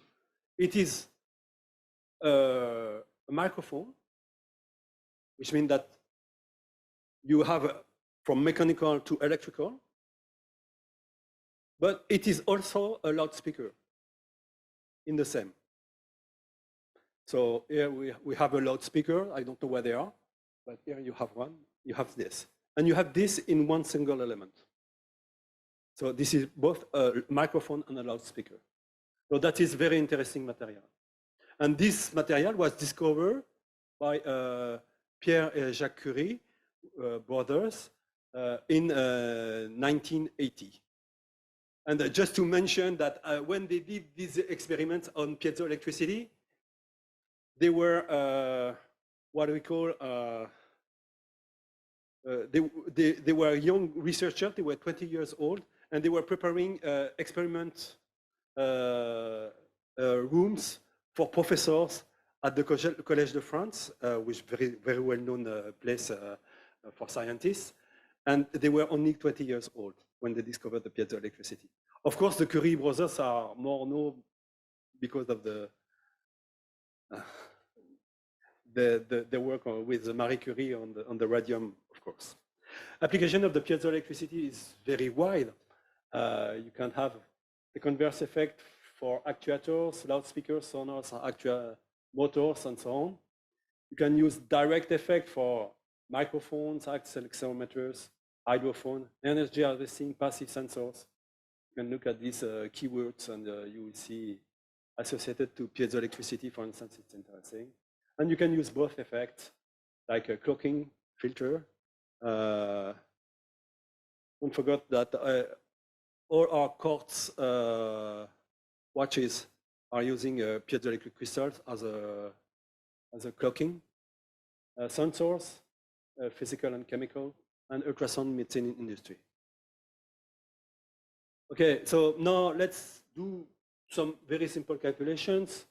it is a microphone, which means that you have from mechanical to electrical, but it is also a loudspeaker in the same. So here we have a loudspeaker. I don't know where they are, but here you have one. You have this. And you have this in one single element. So this is both a microphone and a loudspeaker. So that is very interesting material. And this material was discovered by Pierre and Jacques Curie brothers in 1980. And just to mention that when they did these experiments on piezoelectricity, they were what we call, they were young researchers, they were 20 years old, and they were preparing experiment rooms for professors at the Collège de France, which is very well-known place for scientists. And they were only 20 years old when they discovered the piezoelectricity. Of course, the Curie brothers are more known because of the work with Marie Curie on the radium, of course. Application of the piezoelectricity is very wide. You can have the converse effect for actuators, loudspeakers, sonars, motors, and so on. You can use direct effect for microphones, accelerometers, hydrophone, energy harvesting, passive sensors. You can look at these keywords and you will see associated to piezoelectricity, for instance, it's interesting. And you can use both effects, like a clocking filter. Don't forget that all our quartz watches are using piezoelectric crystals as a clocking. Sensors, physical and chemical, and ultrasound medicine industry. Okay, so now let's do some very simple calculations.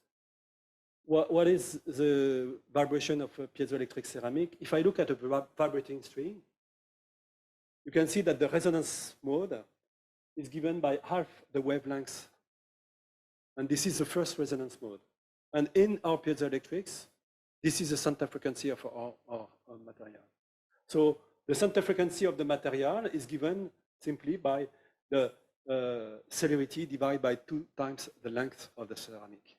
What is the vibration of a piezoelectric ceramic? If I look at a vibrating string, you can see that the resonance mode is given by half the wavelength. And this is the first resonance mode. And in our piezoelectrics, this is the center frequency of our material. So the center frequency of the material is given simply by the celerity divided by 2 times the length of the ceramic.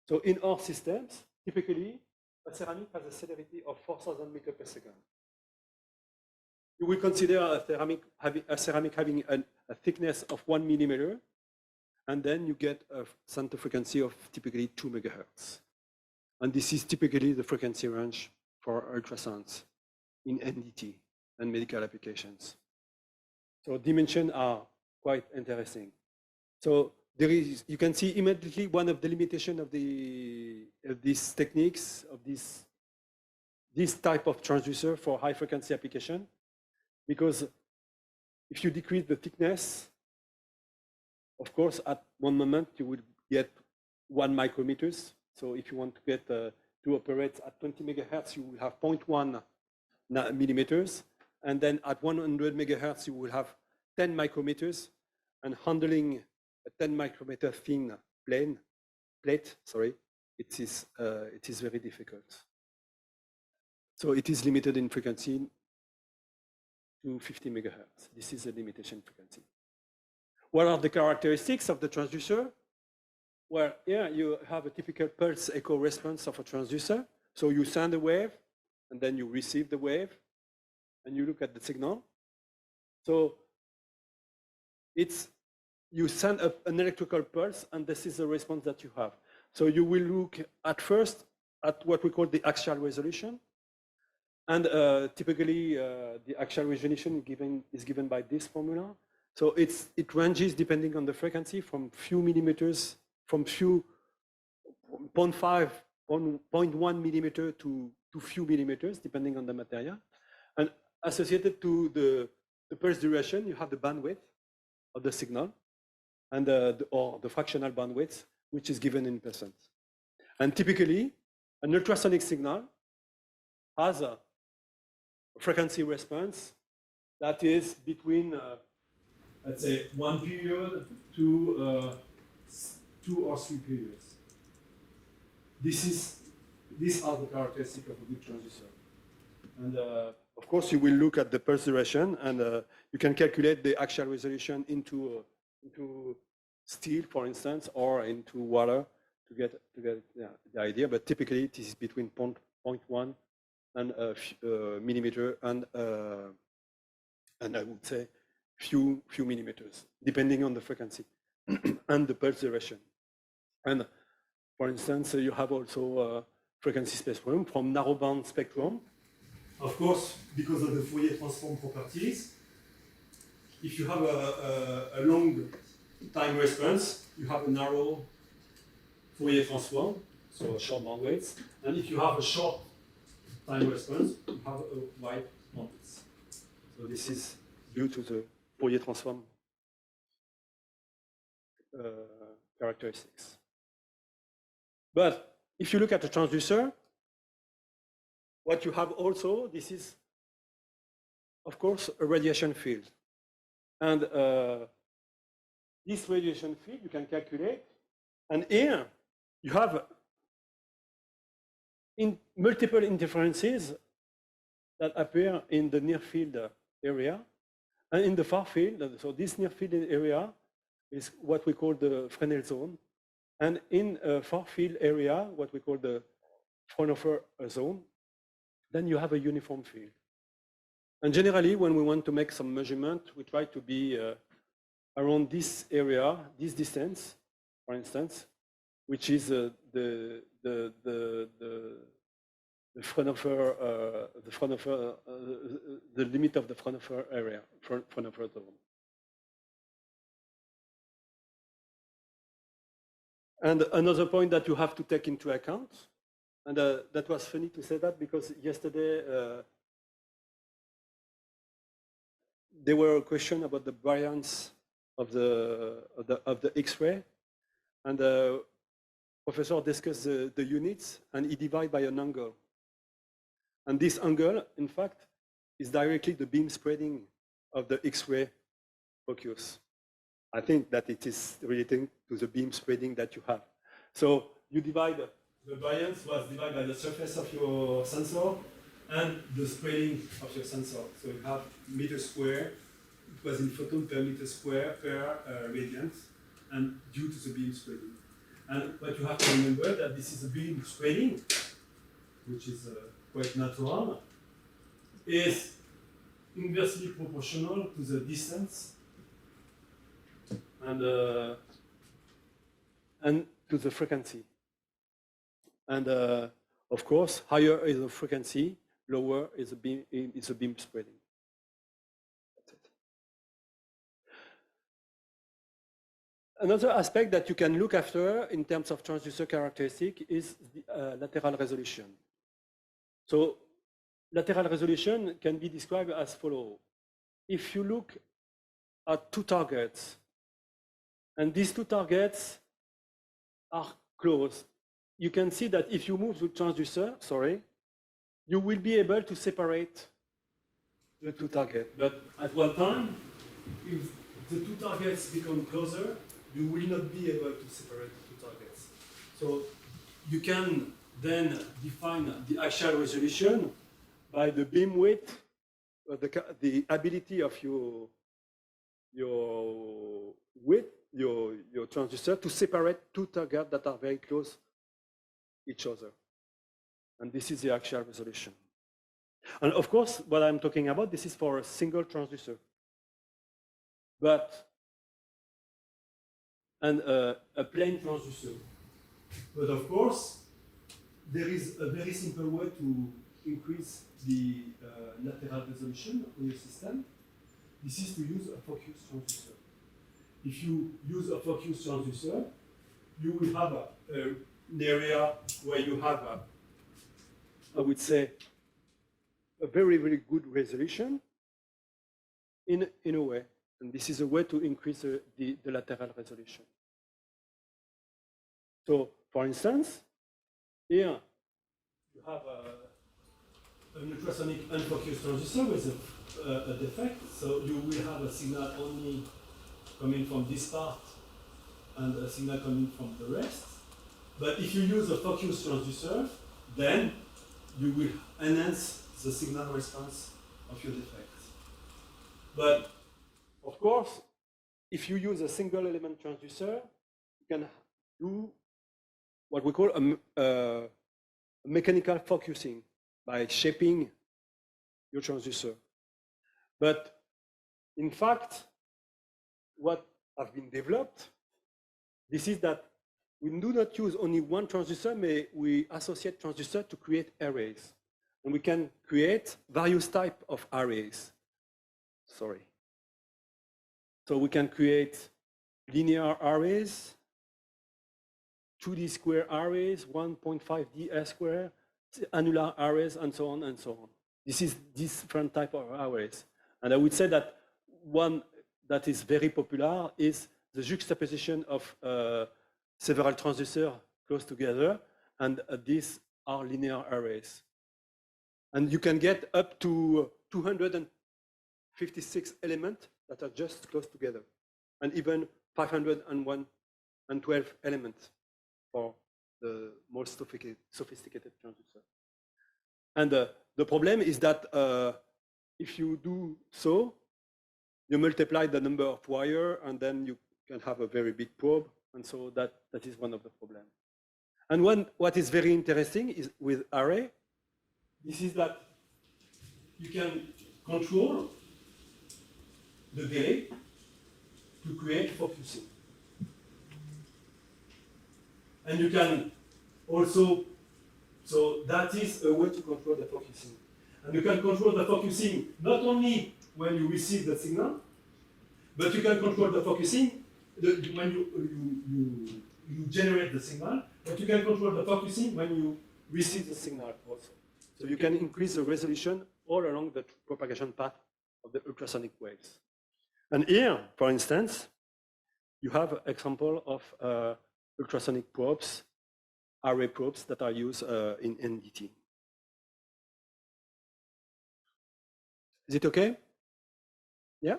So in our systems, typically, a ceramic has a celerity of 4,000 meters per second. You will consider a ceramic having a thickness of 1 millimeter, and then you get a center frequency of typically 2 megahertz. And this is typically the frequency range for ultrasounds in NDT and medical applications. So dimensions are quite interesting. So there is, you can see immediately one of the limitations of these techniques, of this type of transducer for high frequency application, because if you decrease the thickness, of course, at one moment you will get 1 micrometers. So if you want to get to operate at 20 megahertz, you will have 0.1 millimeters. And then at 100 megahertz, you will have 10 micrometers. And handling a 10 micrometer thin plate, it is very difficult. So it is limited in frequency to 50 megahertz. This is a limitation frequency. What are the characteristics of the transducer? Well, here you have a typical pulse echo response of a transducer. So you send a wave, and then you receive the wave, and you look at the signal. So you send an electrical pulse, and this is the response that you have. So you will look at first at what we call the axial resolution. And typically, the axial resolution is given by this formula. So it ranges depending on the frequency from few millimeters, from few 0.5, 0.1 millimeter to few millimeters, depending on the material. And associated to the pulse duration, you have the bandwidth of the signal, and or the fractional bandwidth, which is given in percent. And typically, an ultrasonic signal has a frequency response that is between, let's say, 1 period to 2 or 3 periods. These are the characteristics of a good transducer. And of course, you will look at the pulse duration, and you can calculate the axial resolution into steel, for instance, or into water to get the idea. But typically, it is between 0.1 and millimeter, and I would say few millimeters, depending on the frequency and the pulse duration. And for instance, you have also frequency spectrum from narrowband spectrum. Of course, because of the Fourier transform properties, if you have a long time response, you have a narrow Fourier transform, so short bandwidth. And if you have a short time response, you have a wide bandwidth. So this is due to the Fourier transform characteristics. But if you look at the transducer, what you have also, this is, of course, a radiation field. And this radiation field you can calculate. And here you have multiple interferences that appear in the near field area and in the far field. So this near field area is what we call the Fresnel zone. And in a far field area, what we call the Fraunhofer zone, then you have a uniform field. And generally, when we want to make some measurement, we try to be around this area, this distance, for instance, which is the limit of the Fraunhofer area, Fraunhofer zone. And another point that you have to take into account, and that was funny to say that because yesterday there were a question about the variance of the X-ray, and the professor discussed the units, and he divided by an angle. And this angle, in fact, is directly the beam spreading of the X-ray focus. I think that it is relating to the beam spreading that you have. So you divide, the variance was divided by the surface of your sensor and the spreading of your sensor. So you have meter square, it was in photon per meter square per radiant, and due to the beam spreading. And what you have to remember that this is a beam spreading, which is quite natural, is inversely proportional to the distance and to the frequency. And of course, higher is the frequency, lower is the beam spreading. That's it. Another aspect that you can look after in terms of transducer characteristic is the lateral resolution. So lateral resolution can be described as follows. If you look at two targets, and these two targets are close, you can see that if you move the transducer, you will be able to separate the two targets. But at one time, if the two targets become closer, you will not be able to separate the two targets. So you can then define the axial resolution by the beam width, the ability of your width, your transducer to separate two targets that are very close each other. And this is the axial resolution. And of course, what I'm talking about, this is for a single transducer. And a plain transducer. But of course, there is a very simple way to increase the lateral resolution of your system. This is to use a focused transducer. If you use a focused transducer, you will have an area where you have, I would say, a very, very good resolution in a way. And this is a way to increase the lateral resolution. So, for instance, here you have an ultrasonic unfocused transducer with a defect. So you will have a signal only coming from this part and a signal coming from the rest. But if you use a focused transducer, then you will enhance the signal response of your defect. But of course, if you use a single element transducer, you can do what we call a mechanical focusing by shaping your transducer. But in fact, what has been developed, this is that we do not use only one transducer, but we associate transducer to create arrays. And we can create various types of arrays. So we can create linear arrays, 2D square arrays, 1.5D S square, annular arrays, and so on and so on. This is different type of arrays. And I would say that one that is very popular is the juxtaposition of several transducers close together, and these are linear arrays. And you can get up to 256 elements that are just close together, and even 512 elements for the most sophisticated transducer. And the problem is that if you do so, you multiply the number of wires, and then you can have a very big probe, and so that is one of the problems. And what is very interesting is with array, this is that you can control the delay to create focusing. And you can also, so that is a way to control the focusing. And you can control the focusing not only when you receive the signal, but you can control the focusing when you generate the signal, but you can control the focusing when you receive the signal also. So you can increase the resolution all along the propagation path of the ultrasonic waves. And here, for instance, you have an example of ultrasonic probes, array probes that are used in NDT. Is it okay? Yeah?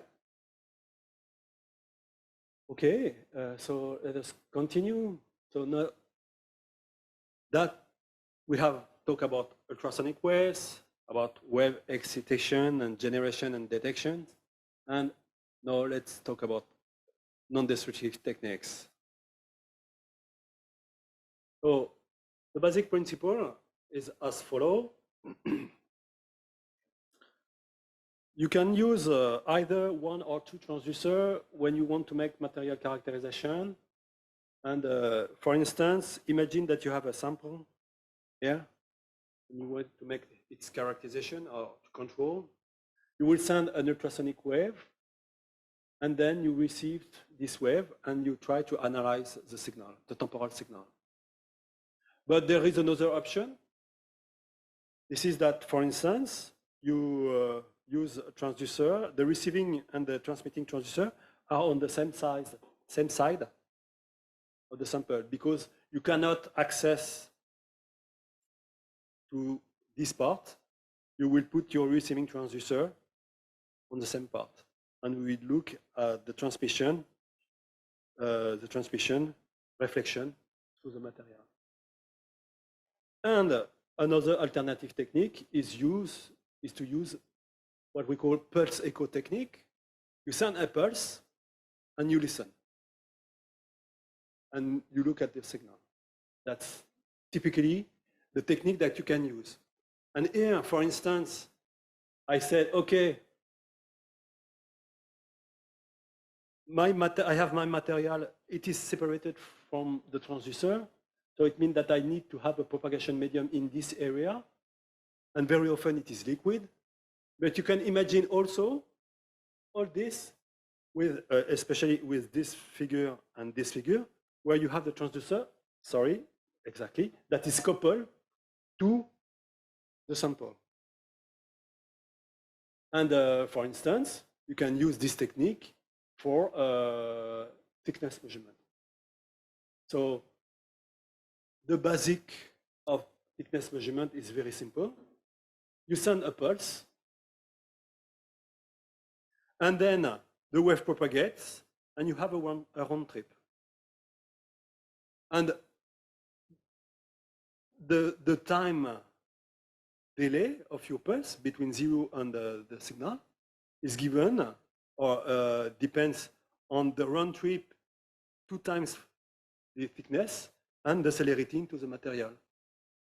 Okay, so let us continue. So now that we have talked about ultrasonic waves, about wave excitation and generation and detection, and now let's talk about non-destructive techniques. So the basic principle is as follows. You can use either one or two transducers when you want to make material characterization. And for instance, imagine that you have a sample here, and you want to make its characterization or to control. You will send an ultrasonic wave, and then you received this wave, and you try to analyze the signal, the temporal signal. But there is another option. This is that, for instance, you use a transducer. The receiving and the transmitting transducer are on the same side of the sample, because you cannot access to this part. You will put your receiving transducer on the same part, and we will look at the transmission reflection through the material. And another alternative technique is to use what we call pulse echo technique. You send a pulse and you listen, and you look at the signal. That's typically the technique that you can use. And here, for instance, I said, okay, I have my material, it is separated from the transducer, so it means that I need to have a propagation medium in this area, and very often it is liquid. But you can imagine also all this, with, especially with this figure and this figure, where you have the transducer, exactly, that is coupled to the sample. And for instance, you can use this technique for thickness measurement. So the basic of thickness measurement is very simple. You send a pulse, and then the wave propagates, and you have a round trip. And the time delay of your pulse between 0 and the signal is given, or depends on the round trip 2 times the thickness and the celerity into the material.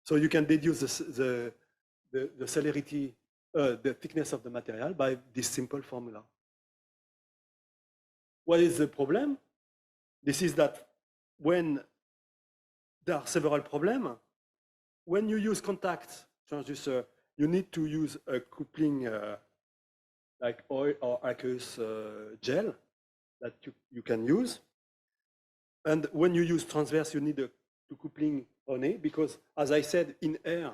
So you can deduce the celerity, the thickness of the material by this simple formula. What is the problem? This is that when there are several problems, when you use contact transducer, you need to use a coupling like oil or aqueous gel that you can use. And when you use transverse, you need a coupling only, because, as I said, in air,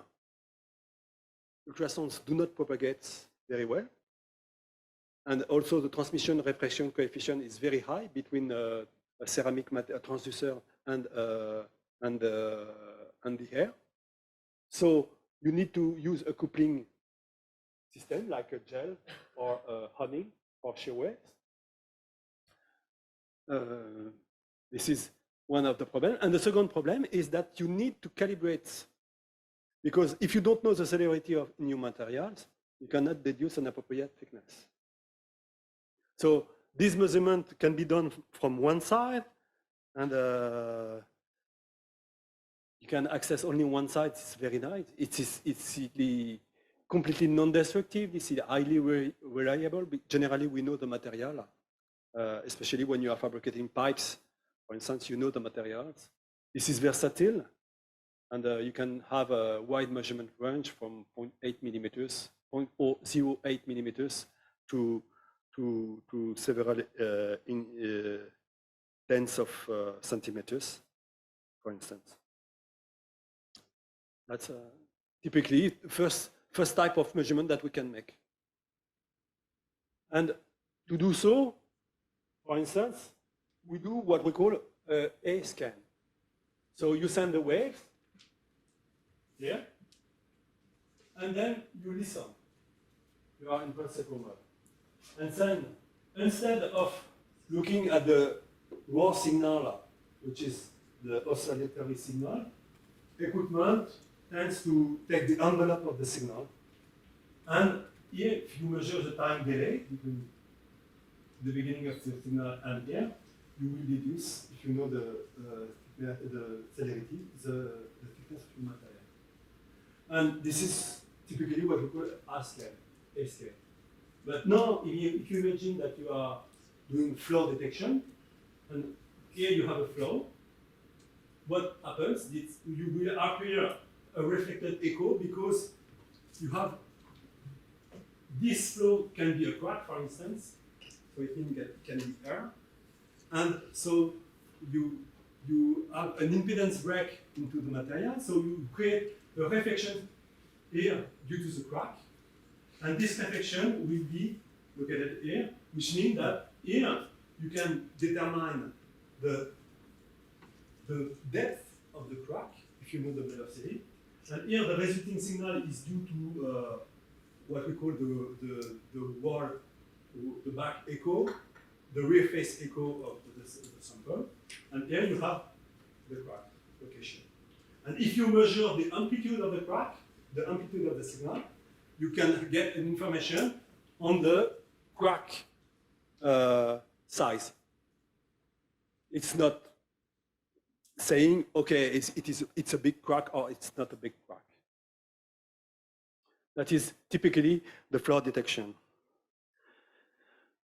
ultrasons do not propagate very well. And also the transmission refraction coefficient is very high between a ceramic transducer and the air. So you need to use a coupling system like a gel or a honey or shear waves. This is one of the problems. And the second problem is that you need to calibrate, because if you don't know the celerity of new materials, you cannot deduce an appropriate thickness. So this measurement can be done from one side, and you can access only one side. It's very nice. It's completely non-destructive. This is highly reliable. Generally, we know the material, especially when you are fabricating pipes. For instance, you know the materials. This is versatile, and you can have a wide measurement range from 0.8 millimeters, 0.08 millimeters to several tens of centimeters, for instance. That's typically first type of measurement that we can make. And to do so, for instance, we do what we call a scan. So you send the wave here, and then you listen. You are in pulse echo mode. And then, instead of looking at the raw signal, which is the oscillatory signal, equipment tends to take the envelope of the signal. And here, if you measure the time delay between the beginning of the signal and here, you will deduce, if you know the celerity, the thickness of your material. And this is typically what we call a scale. But now, if you imagine that you are doing flow detection, and here you have a flow, what happens is you will appear a reflected echo, because you have this flow can be a crack, for instance, So it means it can be air. And so you have an impedance break into the material, so you create a reflection here due to the crack. And this reflection will be located here, which means that here you can determine the depth of the crack if you know the velocity. And here the resulting signal is due to what we call the wall, the back echo, the rear face echo of the sample. And here you have the crack location. And if you measure the amplitude of the crack, the amplitude of the signal, you can get an information on the crack size. It's not saying, okay, it's a big crack or it's not a big crack. That is typically the flaw detection.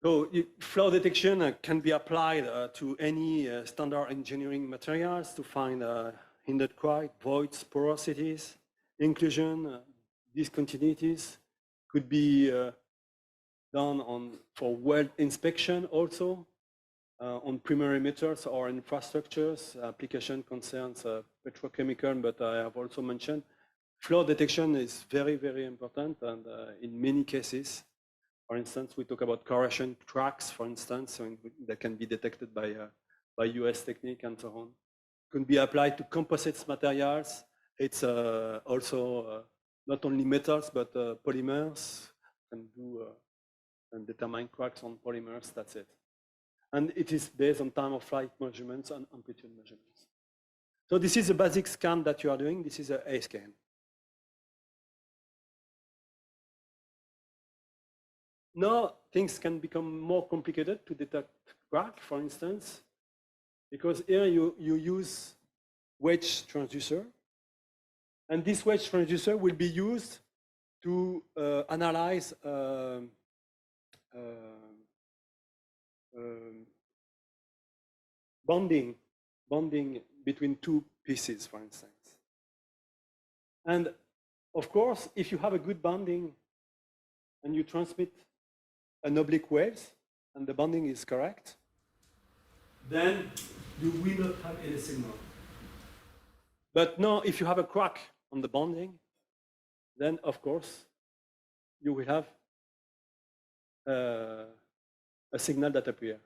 So flaw detection can be applied to any standard engineering materials to find hindered crack, voids, porosities, inclusion, discontinuities. Could be done for weld inspection also, on primary metals or infrastructures. Application concerns petrochemical, but I have also mentioned flaw detection is very, very important, and in many cases, for instance, we talk about corrosion cracks, for instance, that can be detected by US technique and so on. Can be applied to composites materials. It's also not only metals, but polymers can do and determine cracks on polymers, that's it. And it is based on time of flight measurements and amplitude measurements. So this is a basic scan that you are doing. This is a scan. Now things can become more complicated to detect crack, for instance, because here you use wedge transducer. And this wedge transducer will be used to analyze bonding between two pieces, for instance. And of course, if you have a good bonding and you transmit an oblique wave and the bonding is correct, then you will not have any signal. But now, if you have a crack on the bonding, then of course you will have a signal that appears.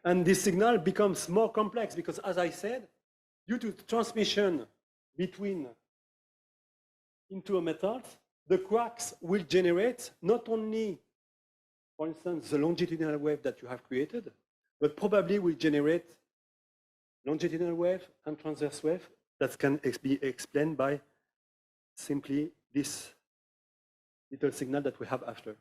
And this signal becomes more complex because, as I said, due to transmission into a metal, the cracks will generate not only, for instance, the longitudinal wave that you have created, but probably will generate longitudinal wave and transverse wave that can be explained by simply this little signal that we have after.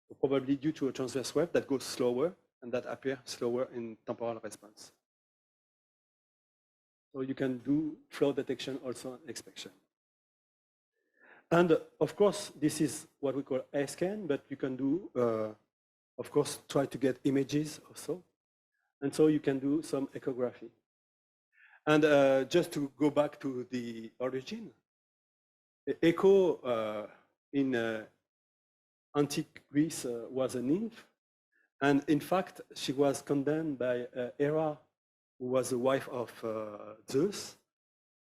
So probably due to a transverse wave that goes slower and that appears slower in temporal response. So you can do flow detection also and inspection. And of course, this is what we call a scan, but you can do, of course, try to get images also. And so you can do some echography. And just to go back to the origin, the echo in antique Greece was a nymph. And in fact, she was condemned by Hera, who was the wife of Zeus,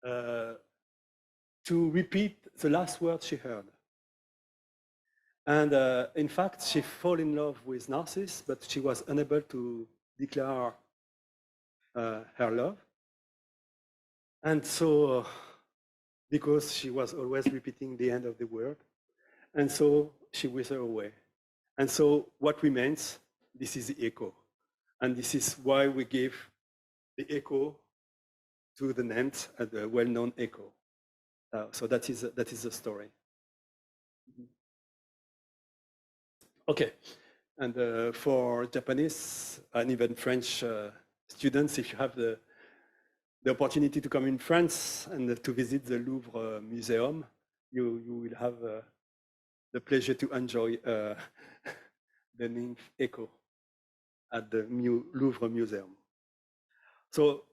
to repeat the last word she heard. And in fact, she fell in love with Narcissus, but she was unable to declare her love. And so, because she was always repeating the end of the word, and so she withered away. And so what remains, this is the echo. And this is why we give the echo to the names, the well-known echo. So that is the story. Okay, and for Japanese and even French students, if you have the opportunity to come in France and to visit the Louvre Museum, you will have the pleasure to enjoy the nymph echo at the Louvre Museum. So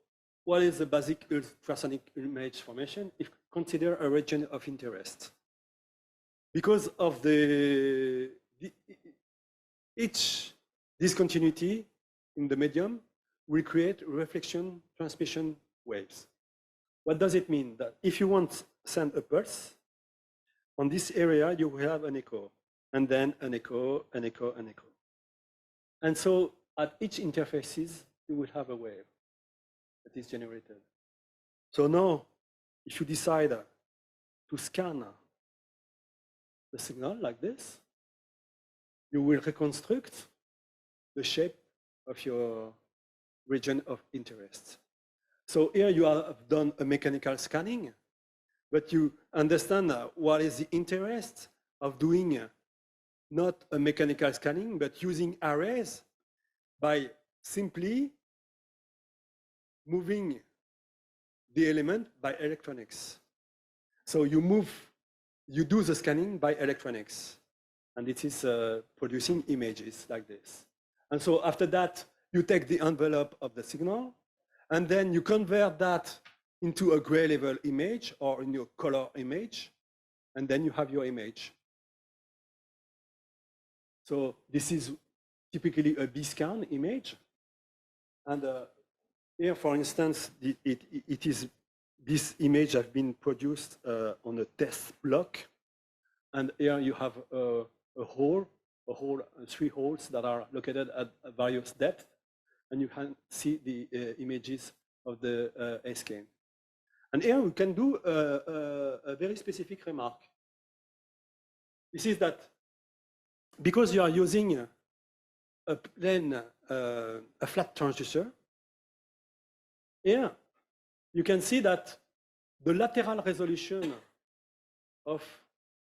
what is the basic ultrasonic image formation? If consider a region of interest. Because of each discontinuity in the medium will create reflection transmission waves. What does it mean? That if you want to send a pulse, on this area you will have an echo, and then an echo, an echo, an echo. And so at each interfaces, you will have a wave that is generated. So now, if you decide to scan the signal like this, you will reconstruct the shape of your region of interest. So here you have done a mechanical scanning, but you understand what is the interest of doing not a mechanical scanning, but using arrays by simply moving the element by electronics. So you do the scanning by electronics, and it is producing images like this. And so after that, you take the envelope of the signal, and then you convert that into a gray level image or in your color image, and then you have your image. So this is typically a B-scan image. And here, for instance, this image has been produced on a test block. And here you have three holes that are located at various depths. And you can see the images of the S-cane. And here we can do a very specific remark. This is that because you are using a plane, a flat transducer, here you can see that the lateral resolution of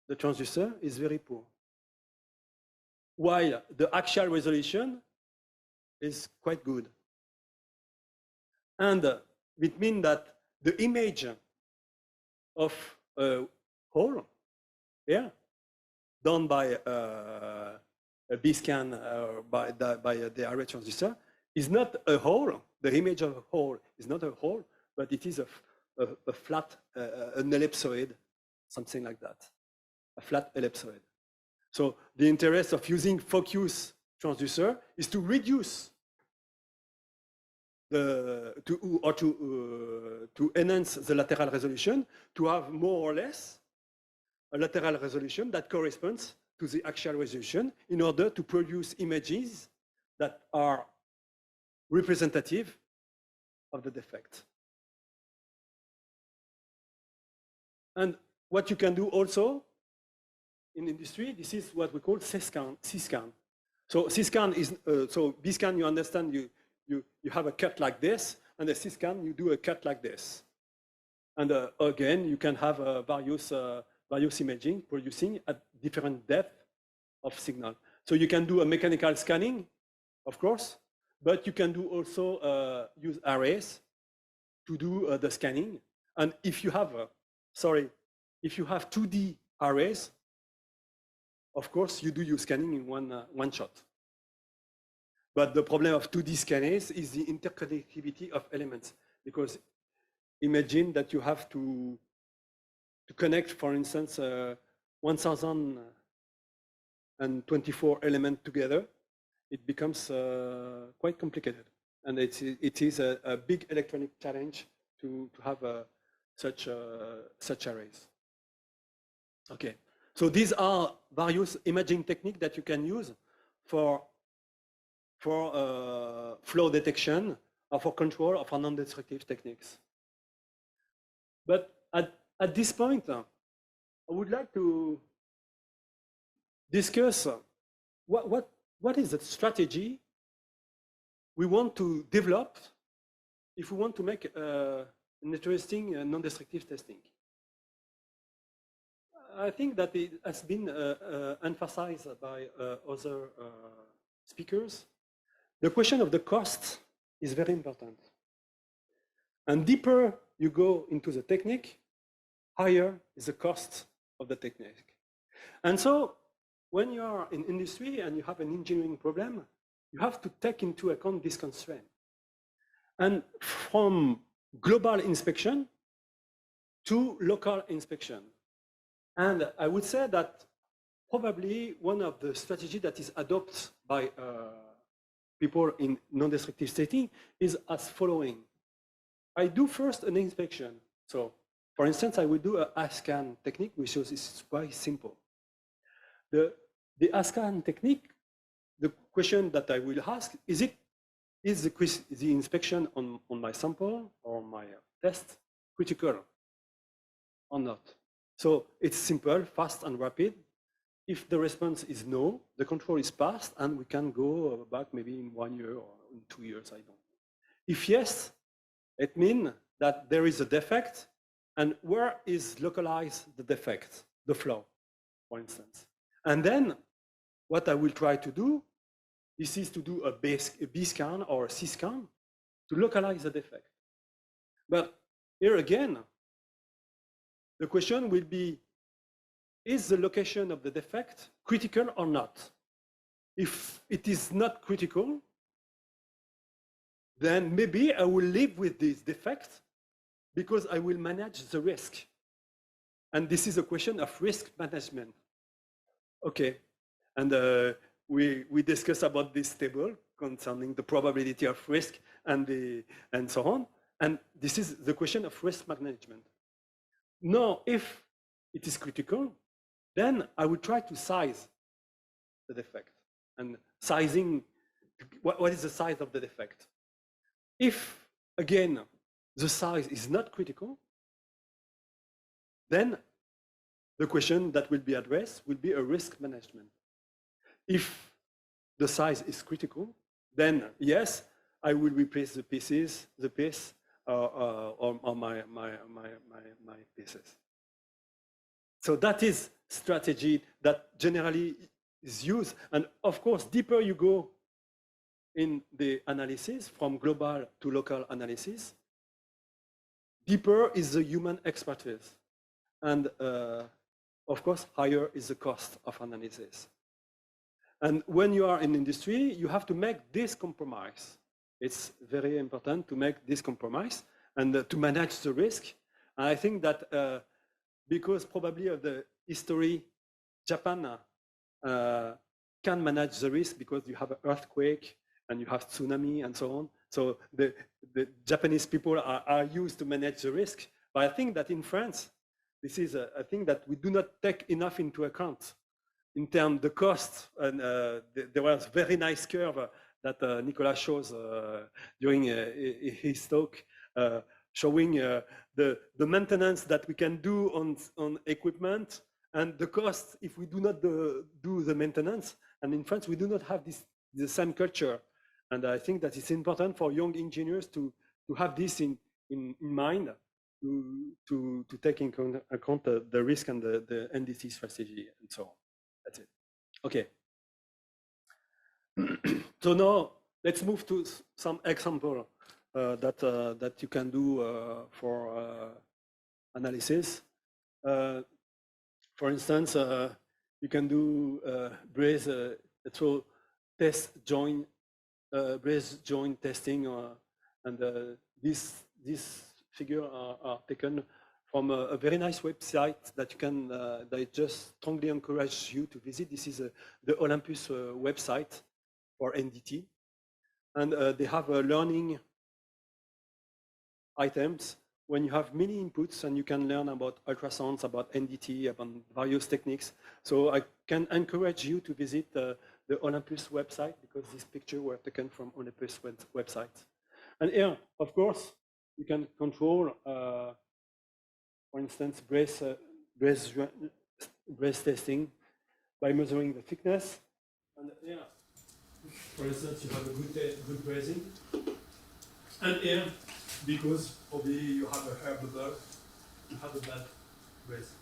the transducer is very poor, while the axial resolution is quite good. And it means that the image of a hole here, done by a B-scan by the array transducer, is not a hole. The image of a hole is not a hole, but it is a flat, an ellipsoid, something like that, a flat ellipsoid. So the interest of using focus transducer is to reduce to enhance the lateral resolution, to have more or less a lateral resolution that corresponds to the axial resolution in order to produce images that are representative of the defect. And what you can do also in industry, this is what we call C-scan. So C-scan is, so B-scan, you understand, you have a cut like this, and a C-scan, you do a cut like this. And again, you can have various imaging producing at different depth of signal. So you can do a mechanical scanning, of course, but you can do also use arrays to do the scanning. And if you have, if you have 2D arrays, of course, you do your scanning in one shot. But the problem of 2D scanners is the interconnectivity of elements, because imagine that you have to connect, for instance, 1024 elements together. It becomes quite complicated, and it is a big electronic challenge to have such arrays. Okay, so these are various imaging techniques that you can use for flow detection or for control of non-destructive techniques. But at this point, I would like to discuss what is the strategy we want to develop if we want to make an interesting non-destructive testing. I think that it has been emphasized by other speakers. The question of the cost is very important. And deeper you go into the technique, higher is the cost of the technique. And so when you are in industry and you have an engineering problem, you have to take into account this constraint. And from global inspection to local inspection. And I would say that probably one of the strategies that is adopted by people in non-destructive setting is as following. I do first an inspection. So, for instance, I will do a ASCAN technique, which is quite simple. The ASCAN technique, the question that I will ask, is the inspection on my sample or my test critical or not? So it's simple, fast and rapid. If the response is no, the control is passed and we can go back maybe in 1 year or in 2 years, I don't know. If yes, it means that there is a defect, and where is localized the defect, the flaw, for instance. And then what I will try to do, this is to do a B scan or a C scan to localize the defect. But here again, the question will be, is the location of the defect critical or not? If it is not critical, then maybe I will live with this defect because I will manage the risk. And this is a question of risk management. Okay, and we discussed about this table concerning the probability of risk and so on. And this is the question of risk management. Now, if it is critical, then I will try to size the defect. And sizing, what is the size of the defect? If, again, the size is not critical, then the question that will be addressed will be a risk management. If the size is critical, then yes, I will replace the piece or my pieces. So that is strategy that generally is used. And of course, deeper you go in the analysis, from global to local analysis, deeper is the human expertise. And of course, higher is the cost of analysis. And when you are in industry, you have to make this compromise. It's very important to make this compromise and to manage the risk. And I think that because probably of the history, Japan can manage the risk because you have an earthquake and you have tsunami and so on. So the Japanese people are used to manage the risk. But I think that in France, this is a thing that we do not take enough into account in terms of the cost. And there was a very nice curve that Nicolas shows during his talk, showing the maintenance that we can do on equipment and the cost if we do not do the maintenance. And in France, we do not have the same culture. And I think that it's important for young engineers to have this in mind, to take into account the risk and the NDC strategy and so on. That's it. Okay. So now let's move to some example that you can do for analysis. For instance, you can do brace brace joint testing, and these figures are taken from a very nice website that you can, that I just strongly encourage you to visit. This is the Olympus website for NDT. And they have learning items when you have many inputs and you can learn about ultrasounds, about NDT, about various techniques. So I can encourage you to visit the Olympus website because these pictures were taken from Olympus website. And here, of course, you can control, for instance, brace testing by measuring the thickness. And here, for instance, you have a good bracing. And here, because probably you have a hair bubble, you have a bad brace.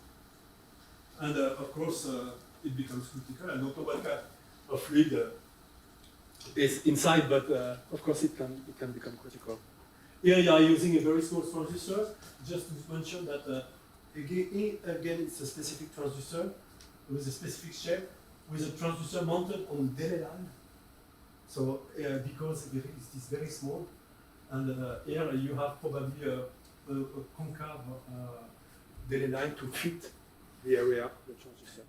And of course, it becomes critical. I don't know what kind of fluid is inside, but of course it can become critical. Here you are using a very small transducer. Just to mention that again it's a specific transducer with a specific shape, with a transducer mounted on delay line. So because it is very small, and here you have probably a concave delay line to fit the area of the transducer.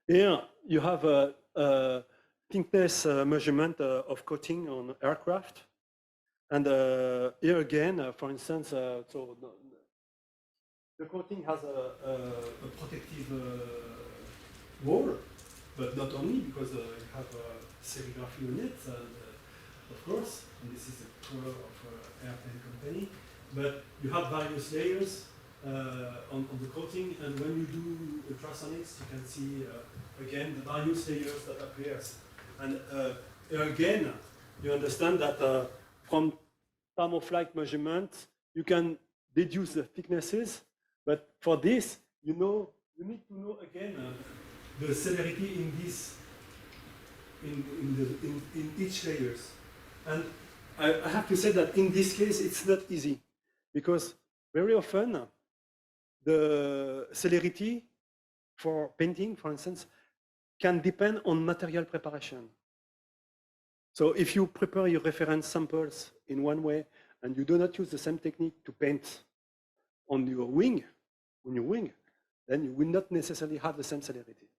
Here you have thickness measurement of coating on aircraft. And here again, for instance, so the coating has a protective wall, but not only because you have serigraphy on it, of course, and this is the color of airplane company, but you have various layers on the coating, and when you do ultrasonics, you can see again the various layers that appears. And here again, you understand that from time of flight measurement, you can deduce the thicknesses, but for this, you need to know again the celerity in this, in each layers. And I have to say that in this case, it's not easy, because very often the celerity for painting, for instance, can depend on material preparation. So if you prepare your reference samples in one way and you do not use the same technique to paint on your wing, then you will not necessarily have the same celerity.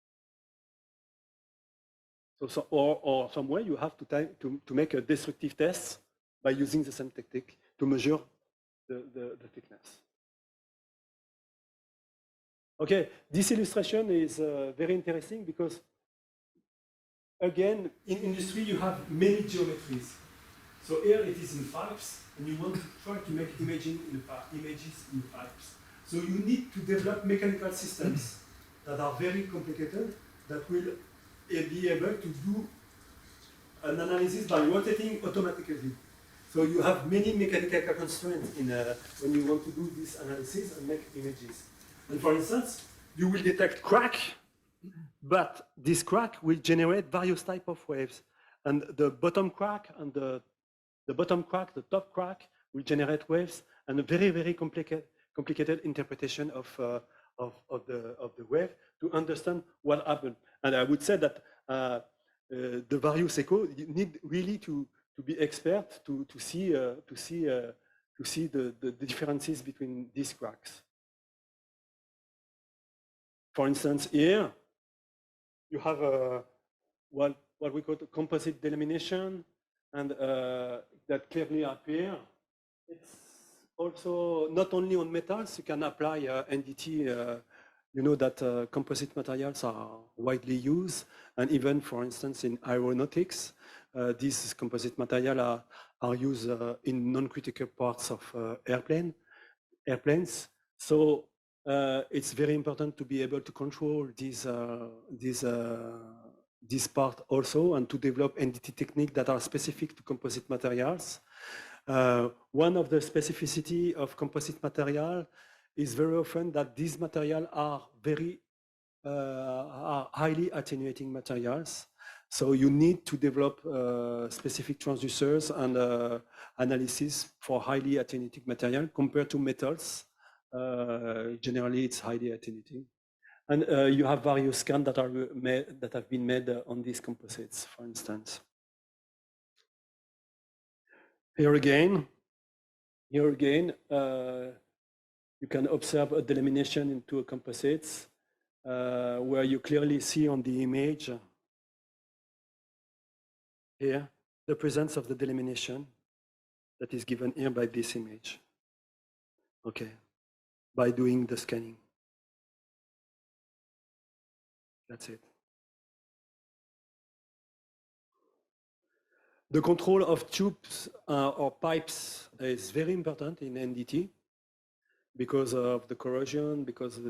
So or some way you have to make a destructive test by using the same technique to measure the thickness. Okay, this illustration is very interesting because, again, in industry you have many geometries. So here it is in pipes, and you want to try to make images in pipes. So you need to develop mechanical systems that are very complicated, that will be able to do an analysis by rotating automatically. So you have many mechanical constraints in, when you want to do this analysis and make images. And for instance, you will detect crack, but this crack will generate various types of waves. And the bottom crack and the top crack will generate waves, and a very, very complicated interpretation of the wave to understand what happened. And I would say that the various echo need really to be expert to see the differences between these cracks. For instance, here you have what we call composite delamination, and that clearly appear. It's also not only on metals. You can apply NDT. You know that composite materials are widely used, and even, for instance, in aeronautics, these composite materials are used in non-critical parts of airplanes. So it's very important to be able to control this part also, and to develop NDT techniques that are specific to composite materials. One of the specificity of composite material is very often that these materials are are highly attenuating materials. So you need to develop specific transducers and analysis for highly attenuating material compared to metals. Generally, it's highly attenuating. And you have various scans that have been made on these composites, for instance. Here again, you can observe a delamination into a composites where you clearly see on the image here the presence of the delamination that is given here by this image. Okay, by doing the scanning. That's it. The control of tubes or pipes is very important in NDT because of the corrosion, because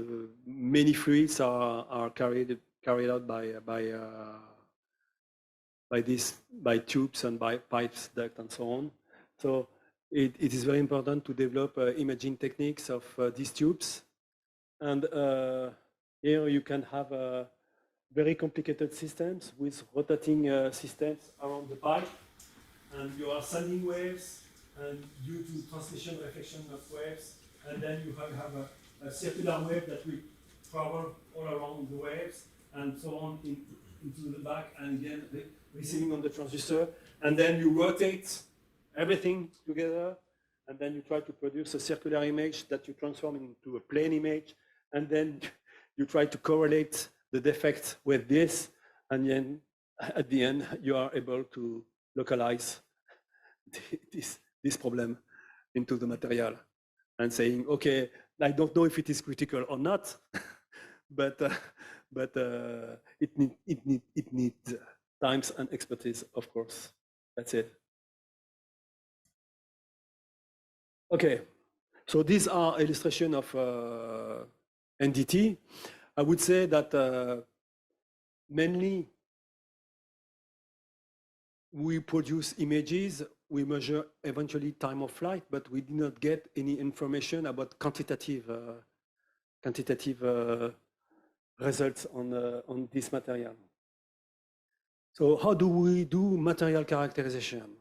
many fluids are carried out by tubes and by pipes, duct, and so on. So it is very important to develop imaging techniques of these tubes. And here you can have very complicated systems with rotating systems around the pipe, and you are sending waves, and due to transmission reflection of waves, and then you have a circular wave that will travel all around the waves and so on into the back, and again receiving on the transducer, and then you rotate everything together, and then you try to produce a circular image that you transform into a plane image, and then you try to correlate the defect with this, and then at the end, you are able to localize this problem into the material and saying, okay, I don't know if it is critical or not, but it needs times and expertise, of course. That's it. Okay, so these are illustration of NDT. I would say that mainly we produce images, we measure eventually time of flight, but we did not get any information about quantitative results on this material. So how do we do material characterization?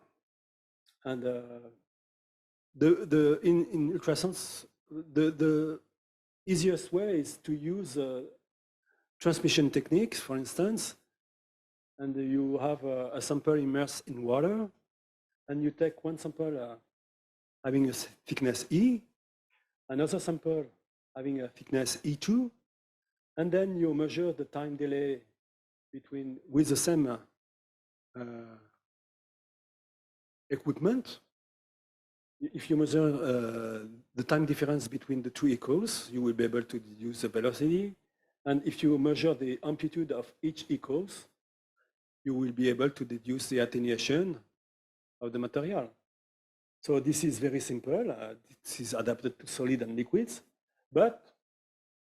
And in ultrasons, the easiest way is to use transmission techniques, for instance, and you have a sample immersed in water, and you take one sample having a thickness E, another sample having a thickness E2, and then you measure the time delay between with the same equipment. If you measure the time difference between the two echoes, you will be able to deduce the velocity. And if you measure the amplitude of each echoes, you will be able to deduce the attenuation of the material. So this is very simple. This is adapted to solid and liquids, but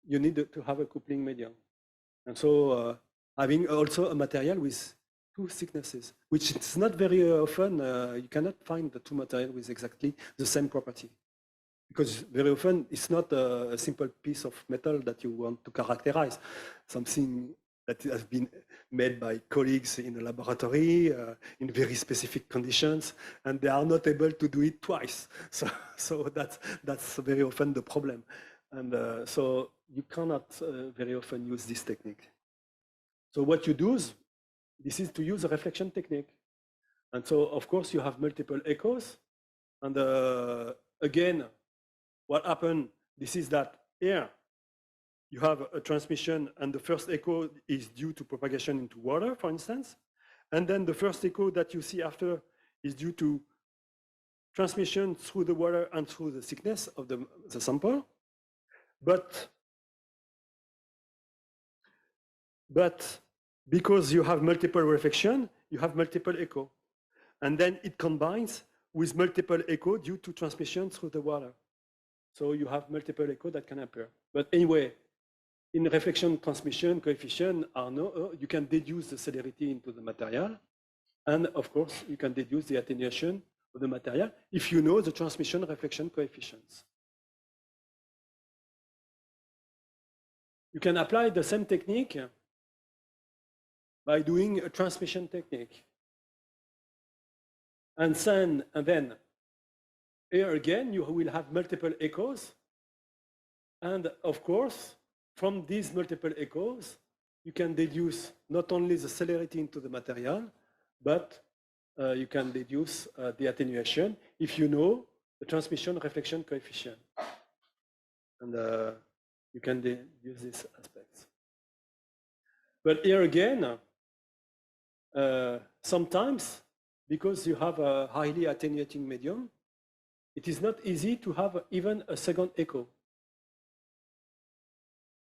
you need to have a coupling medium. And so having also a material with two thicknesses, which is not very often, you cannot find the two materials with exactly the same property. Because very often it's not a simple piece of metal that you want to characterize, something that has been made by colleagues in a laboratory in very specific conditions, and they are not able to do it twice. So that's very often the problem. And so you cannot very often use this technique. So what you do is, this is to use a reflection technique. And so, of course, you have multiple echoes. And again, what happened, this is that here, you have a transmission, and the first echo is due to propagation into water, for instance. And then the first echo that you see after is due to transmission through the water and through the thickness of the sample. But because you have multiple reflection, you have multiple echo. And then it combines with multiple echo due to transmission through the water. So you have multiple echo that can appear. But anyway, in reflection transmission coefficient, you can deduce the celerity into the material. And of course, you can deduce the attenuation of the material if you know the transmission reflection coefficients. You can apply the same technique by doing a transmission technique. And then here again, you will have multiple echoes. And of course, from these multiple echoes, you can deduce not only the celerity into the material, but you can deduce the attenuation if you know the transmission reflection coefficient. And you can deduce these aspects. But here again, sometimes, because you have a highly attenuating medium, it is not easy to have even a second echo.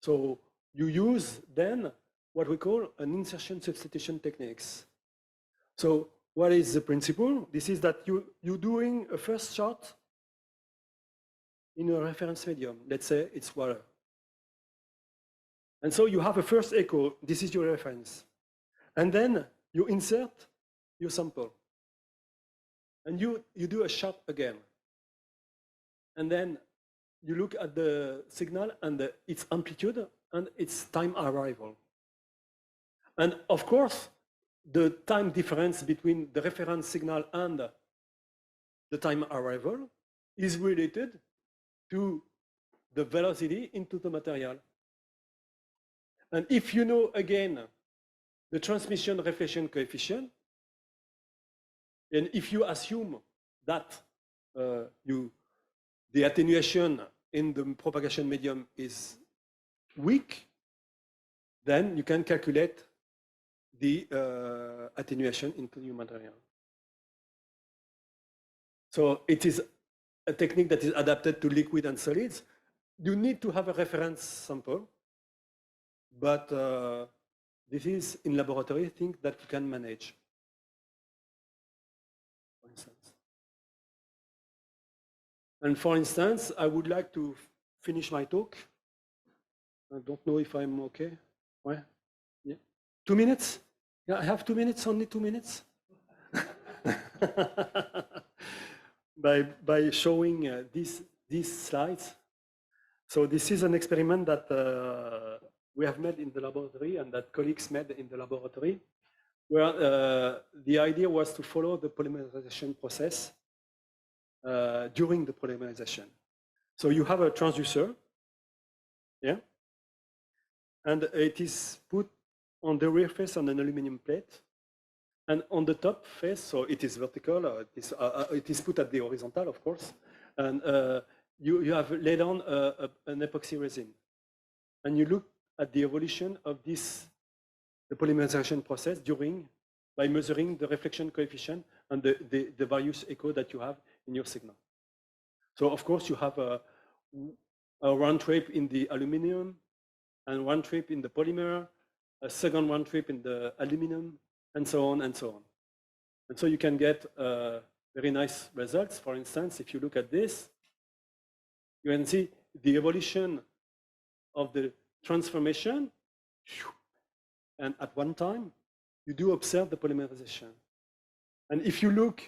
So you use then what we call an insertion substitution techniques. So what is the principle? This is that you're doing a first shot in a reference medium. Let's say it's water. And so you have a first echo. This is your reference. And then you insert your sample. And you do a shot again. And then you look at the signal and its amplitude and its time arrival. And of course, the time difference between the reference signal and the time arrival is related to the velocity into the material. And if you know, again, the transmission reflection coefficient, and if you assume that the attenuation in the propagation medium is weak, then you can calculate the attenuation into new material. So it is a technique that is adapted to liquid and solids. You need to have a reference sample, but this is in laboratory thing that you can manage, for instance. And for instance, I would like to finish my talk. I don't know if I'm okay. Ouais? Yeah. 2 minutes? Yeah, I have 2 minutes, only 2 minutes. by showing these slides. So this is an experiment that we have made in the laboratory and that colleagues made in the laboratory, where the idea was to follow the polymerization process during the polymerization. So you have a transducer, yeah, and it is put on the rear face on an aluminum plate, and on the top face, so it is vertical, it is put at the horizontal, of course, and you have laid on an epoxy resin, and you look at the evolution of the polymerization process by measuring the reflection coefficient and the various echo that you have in your signal. So of course you have a round trip in the aluminum, and one trip in the polymer, a second one trip in the aluminum, and so on and so on. And so you can get very nice results. For instance, if you look at this, you can see the evolution of the transformation, and at one time, you do observe the polymerization. And if you look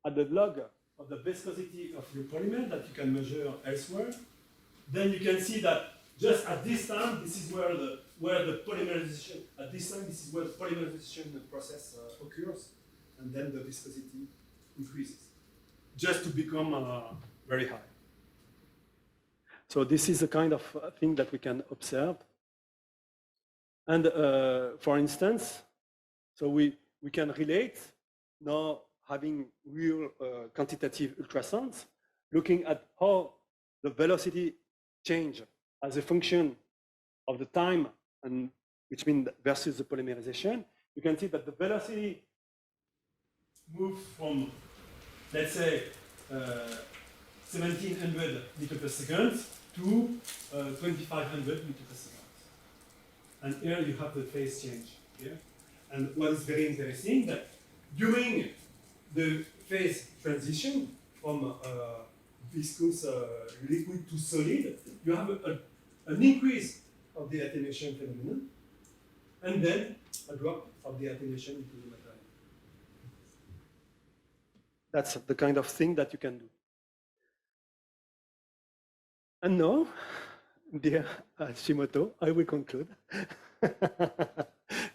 at the log of the viscosity of your polymer that you can measure elsewhere, then you can see that just at this time, this is where the polymerization, at this time, this is where the polymerization process occurs, and then the viscosity increases, just to become very high. So this is a kind of thing that we can observe. And for instance, so we can relate now having real quantitative ultrasounds, looking at how the velocity change as a function of the time, and which means versus the polymerization. You can see that the velocity moves from, let's say, 1700 meters per second to 2500 meters per second. And here you have the phase change here. And what is very interesting that during the phase transition from viscous liquid to solid, you have an increase of the attenuation phenomenon, and then a drop of the attenuation into the material. That's the kind of thing that you can do. And now, dear Shimoto, I will conclude.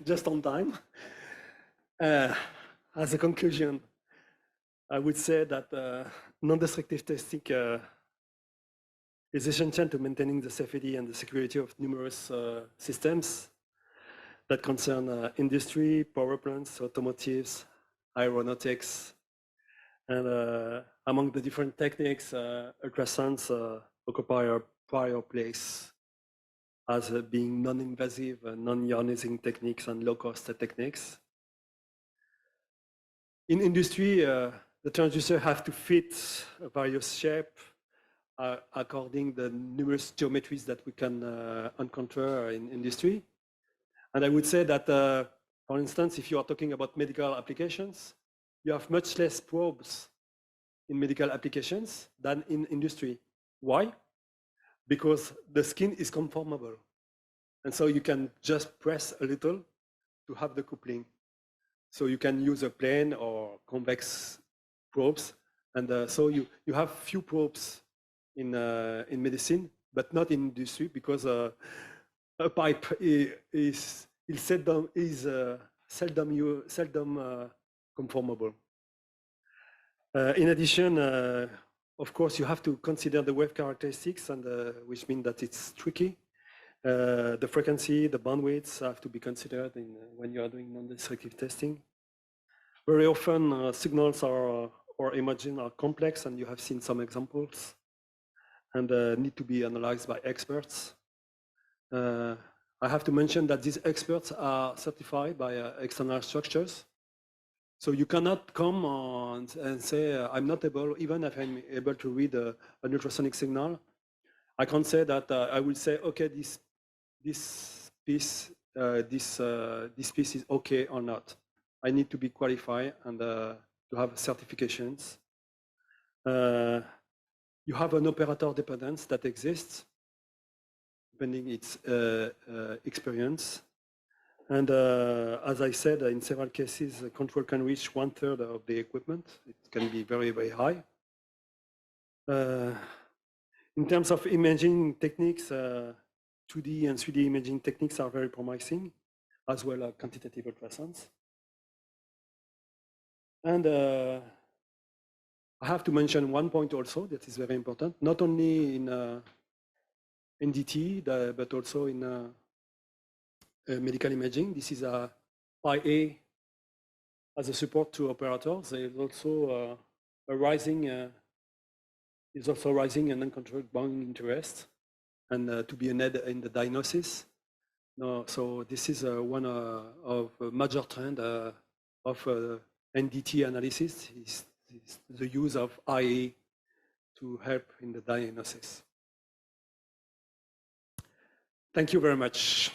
Just on time. As a conclusion, I would say that non-destructive testing is essential to maintaining the safety and the security of numerous systems that concern industry, power plants, automotives, aeronautics, and among the different techniques, ultrasounds occupy a prior place as being non-invasive, non-ionizing techniques and low-cost techniques. In industry, the transducer have to fit various shape according the numerous geometries that we can encounter in industry. And I would say that, for instance, if you are talking about medical applications, you have much less probes in medical applications than in industry. Why? Because the skin is conformable. And so you can just press a little to have the coupling. So you can use a plane or convex probes. And so you have few probes in medicine, but not in industry, because a pipe is seldom conformable. In addition, of course, you have to consider the wave characteristics, and which means that it's tricky. The frequency, the bandwidths have to be considered when you are doing non-destructive testing. Very often, signals or imaging are complex, and you have seen some examples, and need to be analyzed by experts. I have to mention that these experts are certified by external structures. So you cannot come on and say, I'm not able, even if I'm able to read an ultrasonic signal, I can't say that I will say, okay, this piece is okay or not. I need to be qualified and to have certifications. You have an operator dependence that exists, depending its experience. And as I said, in several cases, the control can reach 1/3 of the equipment. It can be very, very high. In terms of imaging techniques, 2D and 3D imaging techniques are very promising, as well as quantitative ultrasounds. And I have to mention one point also that is very important, not only in NDT, but also in medical imaging. This is a IA as a support to operators. There is also a rising an uncontrolled buying interest, and to be an aid in the diagnosis. No, so this is one of a major trend of NDT analysis is the use of IA to help in the diagnosis. Thank you very much.